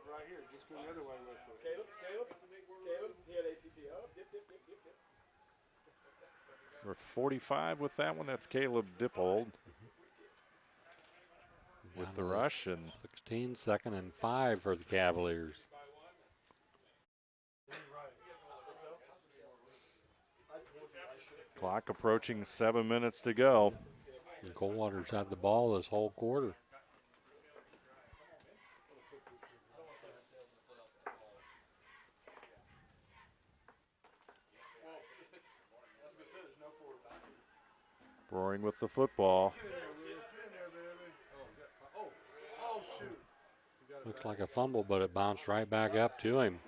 Right here. Just go the other way with it. Caleb, he had ACT. Oh, dip. We're 45 with that one. That's Caleb Dippold with the rush. And 16, 2nd and 5 for the Cavaliers. Clock approaching 7 minutes to go. And Coldwater's had the ball this whole quarter. Roaring with the football. Looks like a fumble, but it bounced right back up to him.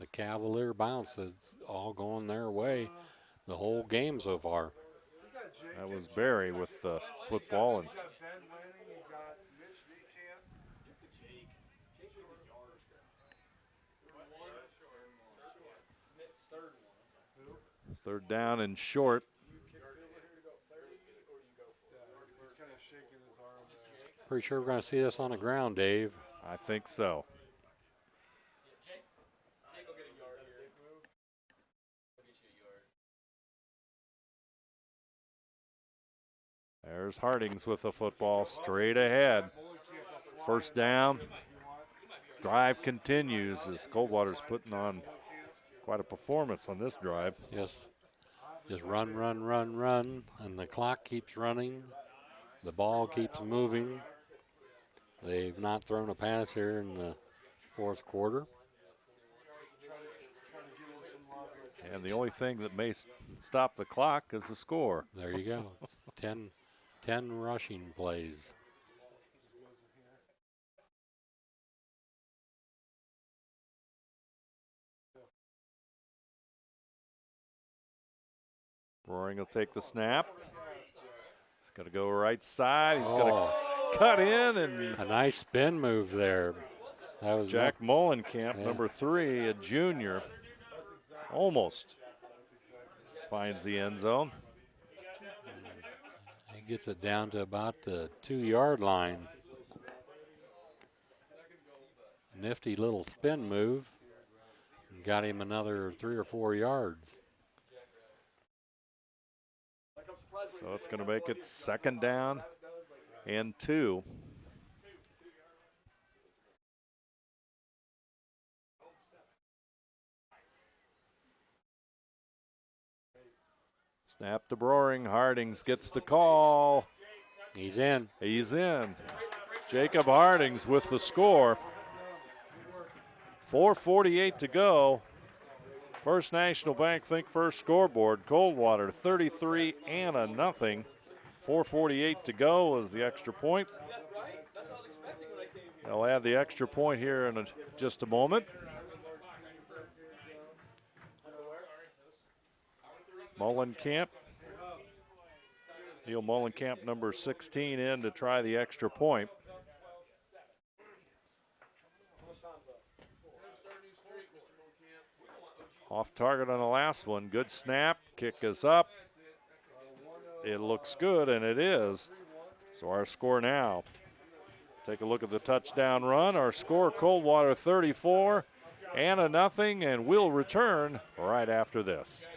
The Cavalier bounce is all going their way the whole game so far. That was Berry with the football. And third down and short. Pretty sure we're going to see this on the ground, Dave. I think so. There's Hardings with the football straight ahead. 1st down. Drive continues as Coldwater's putting on quite a performance on this drive. Yes. Just run, and the clock keeps running. The ball keeps moving. They've not thrown a pass here in the 4th quarter. And the only thing that may stop the clock is the score. There you go. 10 rushing plays. Roaring will take the snap. He's going to go right side. He's going to cut in. And a nice spin move there. That was Jack Mullenkamp, number 3, a junior. Almost finds the end zone. He gets it down to about the 2-yard line. Nifty little spin move. Got him another 3 or 4 yards. So it's going to make it 2nd down and 2. Snap to Broering. Hardings gets the call. He's in. He's in. Jacob Hardings with the score. 4:48 to go. First National Bank Think First scoreboard. Coldwater 33, Anna nothing. 4:48 to go is the extra point. They'll add the extra point here in just a moment. Mullenkamp. Neil Mullenkamp, number 16, in to try the extra point. Off target on the last one. Good snap. Kick is up. It looks good, and it is. So our score now. Take a look at the touchdown run. Our score, Coldwater 34, Anna nothing, and we'll return right after this.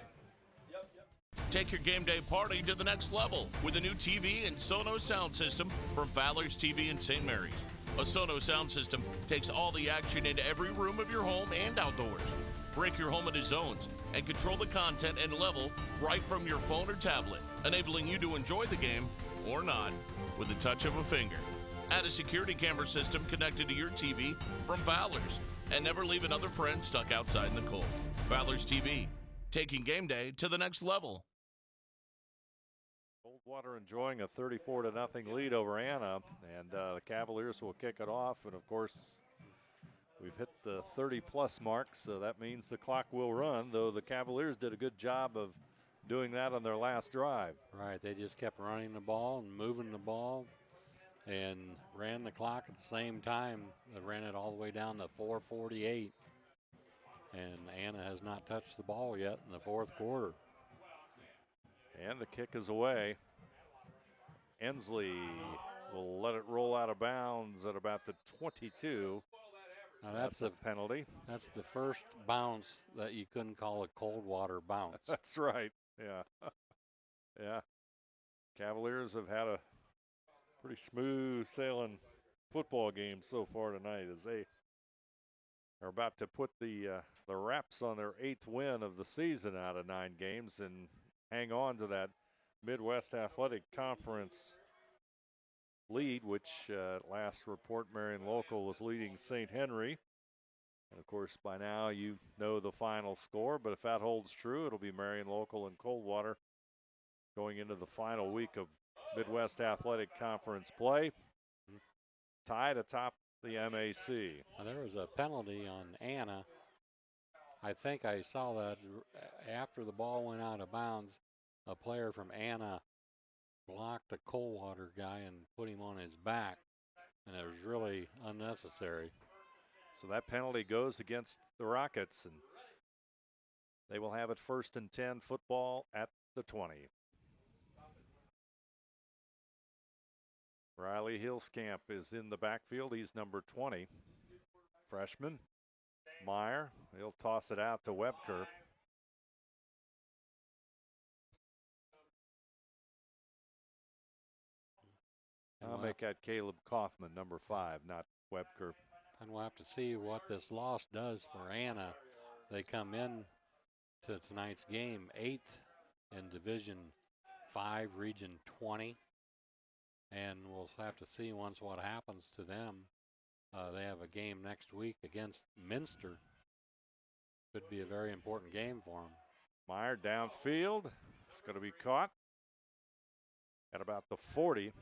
Take your game day party to the next level with a new TV and Sonos sound system from Fowler's TV in St. Mary's. A Sonos sound system takes all the action into every room of your home and outdoors. Break your home into zones and control the content and level right from your phone or tablet, enabling you to enjoy the game or not with the touch of a finger. Add a security camera system connected to your TV from Fowler's and never leave another friend stuck outside in the cold. Fowler's TV, taking game day to the next level. Coldwater enjoying a 34-0 lead over Anna, and the Cavaliers will kick it off. And of course, we've hit the 30-plus mark, so that means the clock will run, though the Cavaliers did a good job of doing that on their last drive. Right, they just kept running the ball and moving the ball and ran the clock at the same time. They ran it all the way down to 4:48, and Anna has not touched the ball yet in the 4th quarter. And the kick is away. Ensley will let it roll out of bounds at about the 22. Now that's a penalty. That's the first bounce that you couldn't call a Coldwater bounce. That's right. Yeah. Yeah. Cavaliers have had a pretty smooth sailing football game so far tonight as they are about to put the wraps on their 8th win of the season out of 9 games and hang on to that Midwest Athletic Conference lead, which last report Marion Local was leading St. Henry. And of course, by now you know the final score, but if that holds true, it'll be Marion Local and Coldwater going into the final week of Midwest Athletic Conference play, tied atop the MAC. Now, there was a penalty on Anna. I think I saw that after the ball went out of bounds, a player from Anna blocked the Coldwater guy and put him on his back, and it was really unnecessary. So that penalty goes against the Rockets, and they will have it 1st and 10, football at the 20. Riley Hillscamp is in the backfield. He's number 20, freshman. Meyer, he'll toss it out to Webker. I'll make that Caleb Kaufman, number 5, not Webker. And we'll have to see what this loss does for Anna. They come in to tonight's game 8th in Division 5, Region 20. And we'll have to see once what happens to them. They have a game next week against Minster. Could be a very important game for them. Meyer downfield. It's going to be caught at about the 40.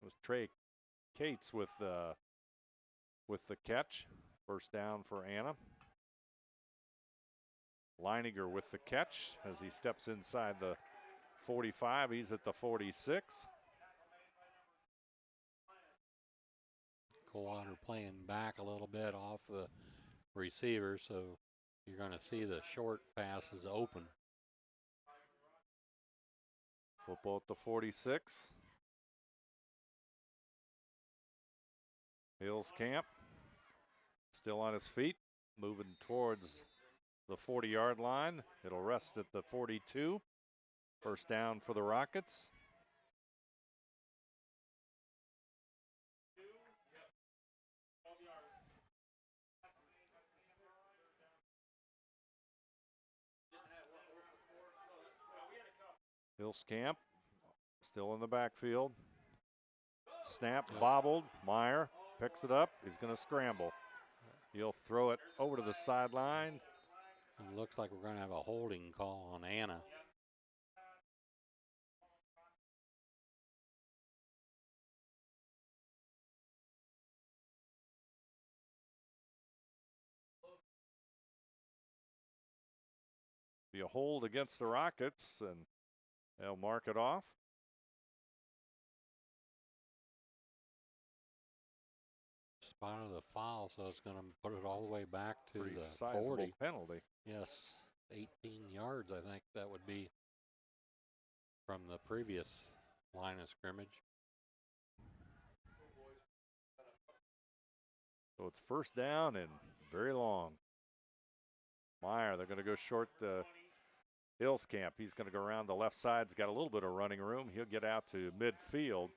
It was Trey Cates with the catch. First down for Anna. Leininger with the catch as he steps inside the 45. He's at the 46. Coldwater playing back a little bit off the receiver, so you're going to see the short passes open. Football at the 46. Hills Camp still on his feet, moving towards the 40-yard line. It'll rest at the 42. First down for the Rockets. Hills Camp still in the backfield. Snap, bobbled. Meyer picks it up. He's going to scramble. He'll throw it over to the sideline. It looks like we're going to have a holding call on Anna. Be a hold against the Rockets, and they'll mark it off. Spotted the foul, so it's going to put it all the way back to Pretty the sizable 40. penalty. Yes, 18 yards, I think that would be from the previous line of scrimmage. So it's first down and very long. Meyer, they're going to go short the Hills Camp. He's going to go around the left side. He's got a little bit of running room. He'll get out to midfield.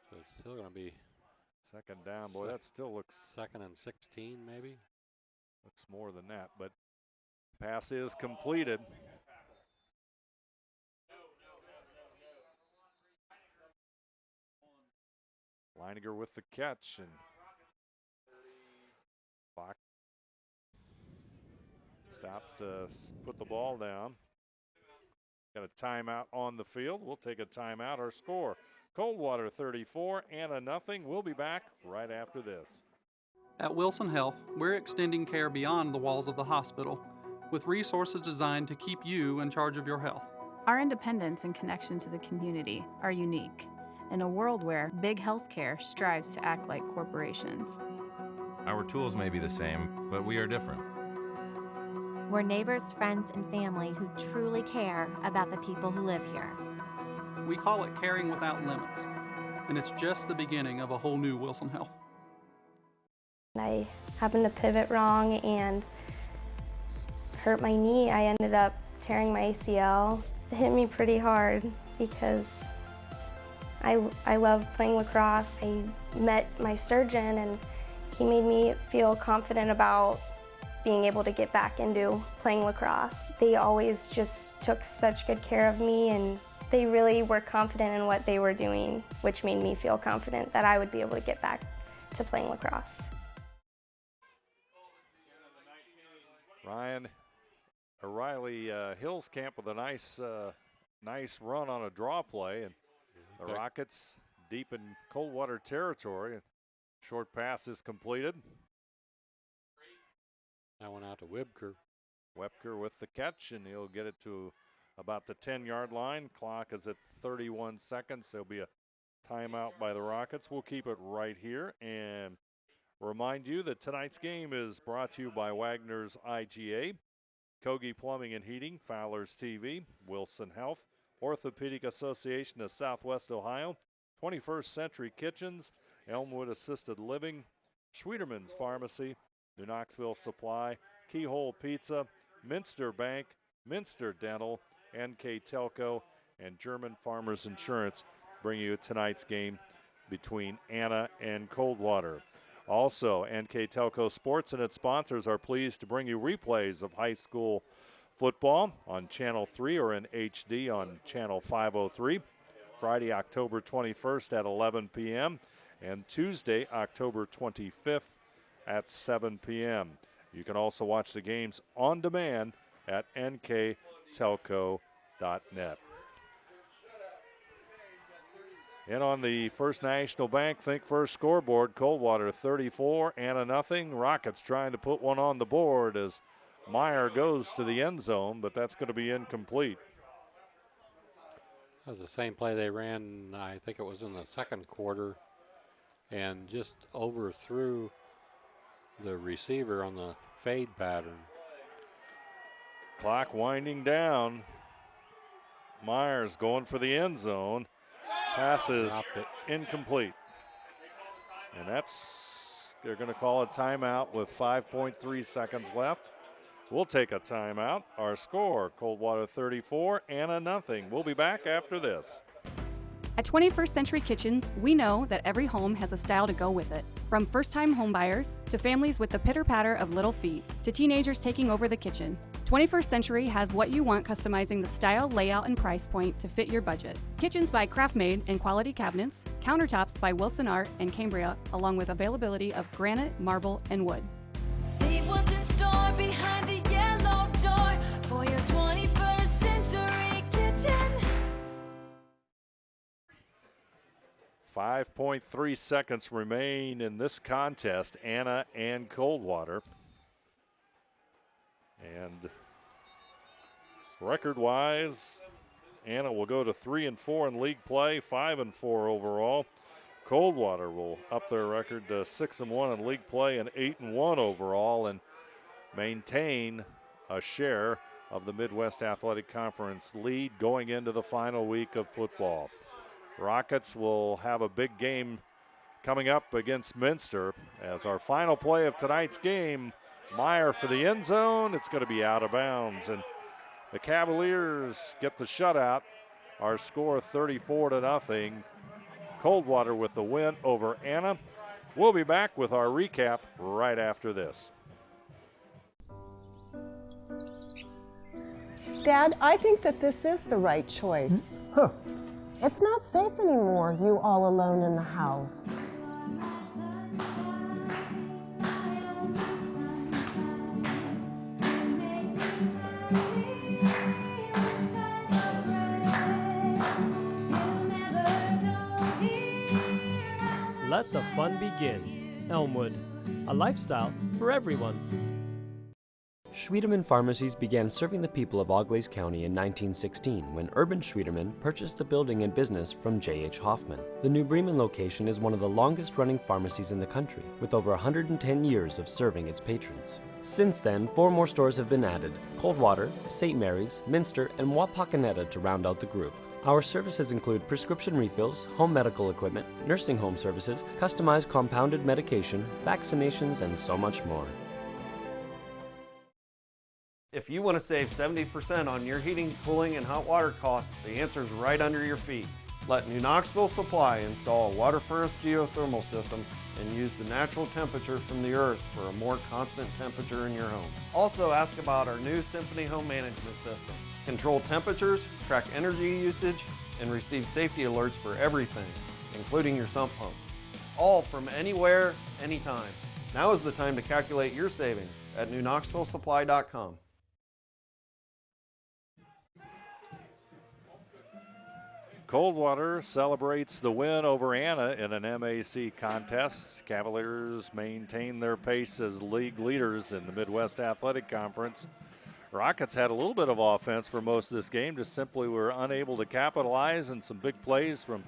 So it's still going to be second down. Boy, that still looks... Second and 16, maybe? Looks more than that, but pass is completed. Leininger with the catch, and Bach stops to put the ball down. Got a timeout on the field. We'll take a timeout. Our score, Coldwater 34, Anna nothing. We'll be back right after this. At Wilson Health, we're extending care beyond the walls of the hospital with resources designed to keep you in charge of your health. Our independence and connection to the community are unique in a world where big healthcare strives to act like corporations. Our tools may be the same, but we are different. We're neighbors, friends, and family who truly care about the people who live here. We call it caring without limits, and it's just the beginning of a whole new Wilson Health. I happened to pivot wrong and hurt my knee. I ended up tearing my ACL. It hit me pretty hard because I love playing lacrosse. I met my surgeon and he made me feel confident about being able to get back into playing lacrosse. They always just took such good care of me, and they really were confident in what they were doing, which made me feel confident that I would be able to get back to playing lacrosse. Ryan O'Reilly Hills Camp with a nice run on a draw play, and the Rockets deep in Coldwater territory. Short pass is completed. That one out to Webker. Webker with the catch, and he'll get it to about the 10-yard line. Clock is at 31 seconds. There'll be a timeout by the Rockets. We'll keep it right here and remind you that tonight's game is brought to you by Wagner's IGA, Kogi Plumbing and Heating, Fowler's TV, Wilson Health, Orthopedic Association of Southwest Ohio, 21st Century Kitchens, Elmwood Assisted Living, Schwederman's Pharmacy, New Knoxville Supply, Keyhole Pizza, Minster Bank, Minster Dental, NKTelco, and German Farmers Insurance bring you tonight's game between Anna and Coldwater. Also, NKTelco Sports and its sponsors are pleased to bring you replays of high school football on Channel 3 or in HD on Channel 503, Friday, October 21st at 11 p.m., and Tuesday, October 25th at 7 p.m. You can also watch the games on demand at NKTelco.net. And on the First National Bank Think First scoreboard, Coldwater 34, Anna nothing. Rockets trying to put one on the board as Meyer goes to the end zone, but that's going to be incomplete. That was the same play they ran, I think it was in the second quarter, and just overthrew the receiver on the fade pattern. Clock winding down. Myers going for the end zone. Pass is incomplete. And they're going to call a timeout with 5.3 seconds left. We'll take a timeout. Our score, Coldwater 34, Anna nothing. We'll be back after this. At 21st Century Kitchens, we know that every home has a style to go with it. From first-time homebuyers to families with the pitter-patter of little feet to teenagers taking over the kitchen, 21st Century has what you want, customizing the style, layout, and price point to fit your budget. Kitchens by Craftmade and quality cabinets, countertops by Wilson Art and Cambria, along with availability of granite, marble, and wood. See what's in store behind the yellow door for your 21st Century Kitchen. 5.3 seconds remain in this contest, Anna and Coldwater. And record-wise, Anna will go to 3-4 in league play, 5-4 overall. Coldwater will up their record to 6-1 in league play and 8-1 overall, and maintain a share of the Midwest Athletic Conference lead going into the final week of football. Rockets will have a big game coming up against Minster as our final play of tonight's game. Meyer for the end zone. It's going to be out of bounds, and the Cavaliers get the shutout. Our score 34-0. Coldwater with the win over Anna. We'll be back with our recap right after this. Dad, I think that this is the right choice. It's not safe anymore, you all alone in the house. Let the fun begin. Elmwood, a lifestyle for everyone. Schwiedemann Pharmacies began serving the people of Auglaize County in 1916 when Urban Schwiedemann purchased the building and business from J.H. Hoffman. The New Bremen location is one of the longest-running pharmacies in the country, with over 110 years of serving its patrons. Since then, 4 more stores have been added: Coldwater, St. Mary's, Minster, and Wapakoneta to round out the group. Our services include prescription refills, home medical equipment, nursing home services, customized compounded medication, vaccinations, and so much more. If you want to save 70% on your heating, cooling, and hot water costs, the answer is right under your feet. Let New Knoxville Supply install a water furnace geothermal system and use the natural temperature from the earth for a more constant temperature in your home. Also ask about our new Symphony Home Management System. Control temperatures, track energy usage, and receive safety alerts for everything, including your sump pump. All from anywhere, anytime. Now is the time to calculate your savings at newknoxvillesupply.com. Coldwater celebrates the win over Anna in an MAC contest. Cavaliers maintain their pace as league leaders in the Midwest Athletic Conference. Rockets had a little bit of offense for most of this game, just simply were unable to capitalize, and some big plays from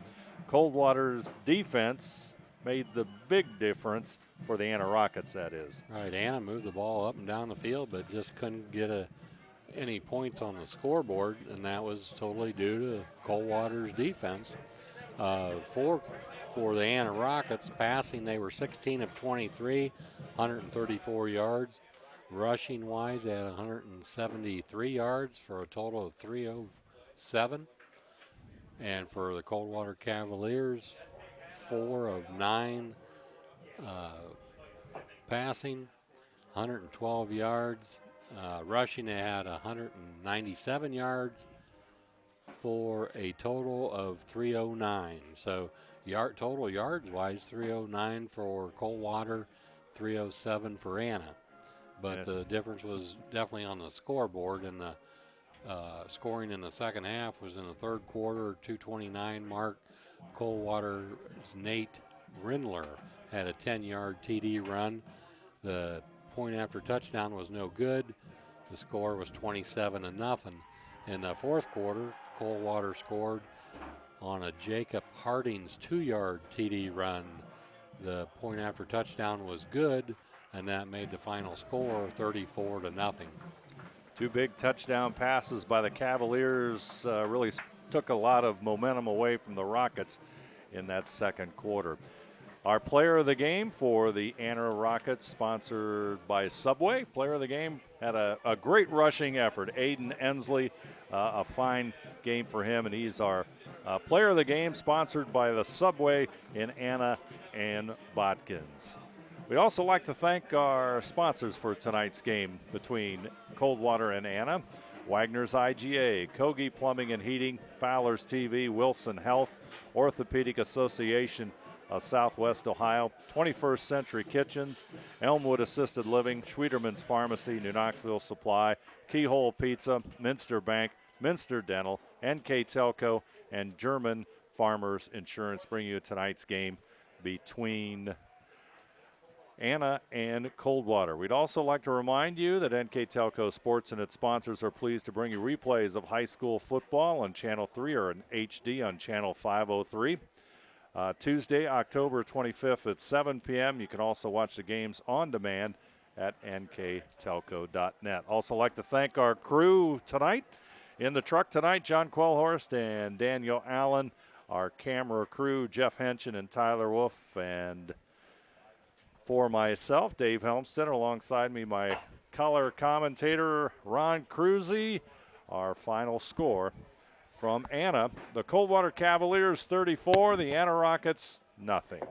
Coldwater's defense made the big difference for the Anna Rockets, that is. Right, Anna moved the ball up and down the field, but just couldn't get any points on the scoreboard, and that was totally due to Coldwater's defense. For the Anna Rockets, passing, they were 16 of 23, 134 yards. Rushing-wise, they had 173 yards for a total of 307. And for the Coldwater Cavaliers, 4 of 9 passing, 112 yards. Rushing, they had 197 yards for a total of 309. So total yards-wise, 309 for Coldwater, 307 for Anna. But the difference was definitely on the scoreboard, and the scoring in the second half was in the third quarter, 2:29 mark. Coldwater's Nate Rindler had a 10-yard TD run. The point after touchdown was no good. The score was 27-0. In the fourth quarter, Coldwater scored on a Jacob Harding's 2-yard TD run. The point after touchdown was good, and that made the final score 34-0. Two big touchdown passes by the Cavaliers really took a lot of momentum away from the Rockets in that second quarter. Our player of the game for the Anna Rockets, sponsored by Subway. Player of the game had a great rushing effort. Aiden Ensley, a fine game for him, and he's our player of the game, sponsored by the Subway in Anna and Botkins. We'd also like to thank our sponsors for tonight's game between Coldwater and Anna. Wagner's IGA, Kogi Plumbing and Heating, Fowler's TV, Wilson Health, Orthopedic Association of Southwest Ohio, 21st Century Kitchens, Elmwood Assisted Living, Schwederman's Pharmacy, New Knoxville Supply, Keyhole Pizza, Minster Bank, Minster Dental, NKTelco, and German Farmers Insurance bring you tonight's game between Anna and Coldwater. We'd also like to remind you that NKTelco Sports and its sponsors are pleased to bring you replays of high school football on Channel 3 or in HD on Channel 503. Tuesday, October 25th at 7 p.m. You can also watch the games on demand at nktelco.net. Also like to thank our crew tonight. In the truck tonight, John Quellhorst and Daniel Allen. Our camera crew, Jeff Henshin and Tyler Wolf. And for myself, Dave Helmstead, alongside me, my color commentator, Ron Cruzy. Our final score from Anna. The Coldwater Cavaliers 34, the Anna Rockets nothing.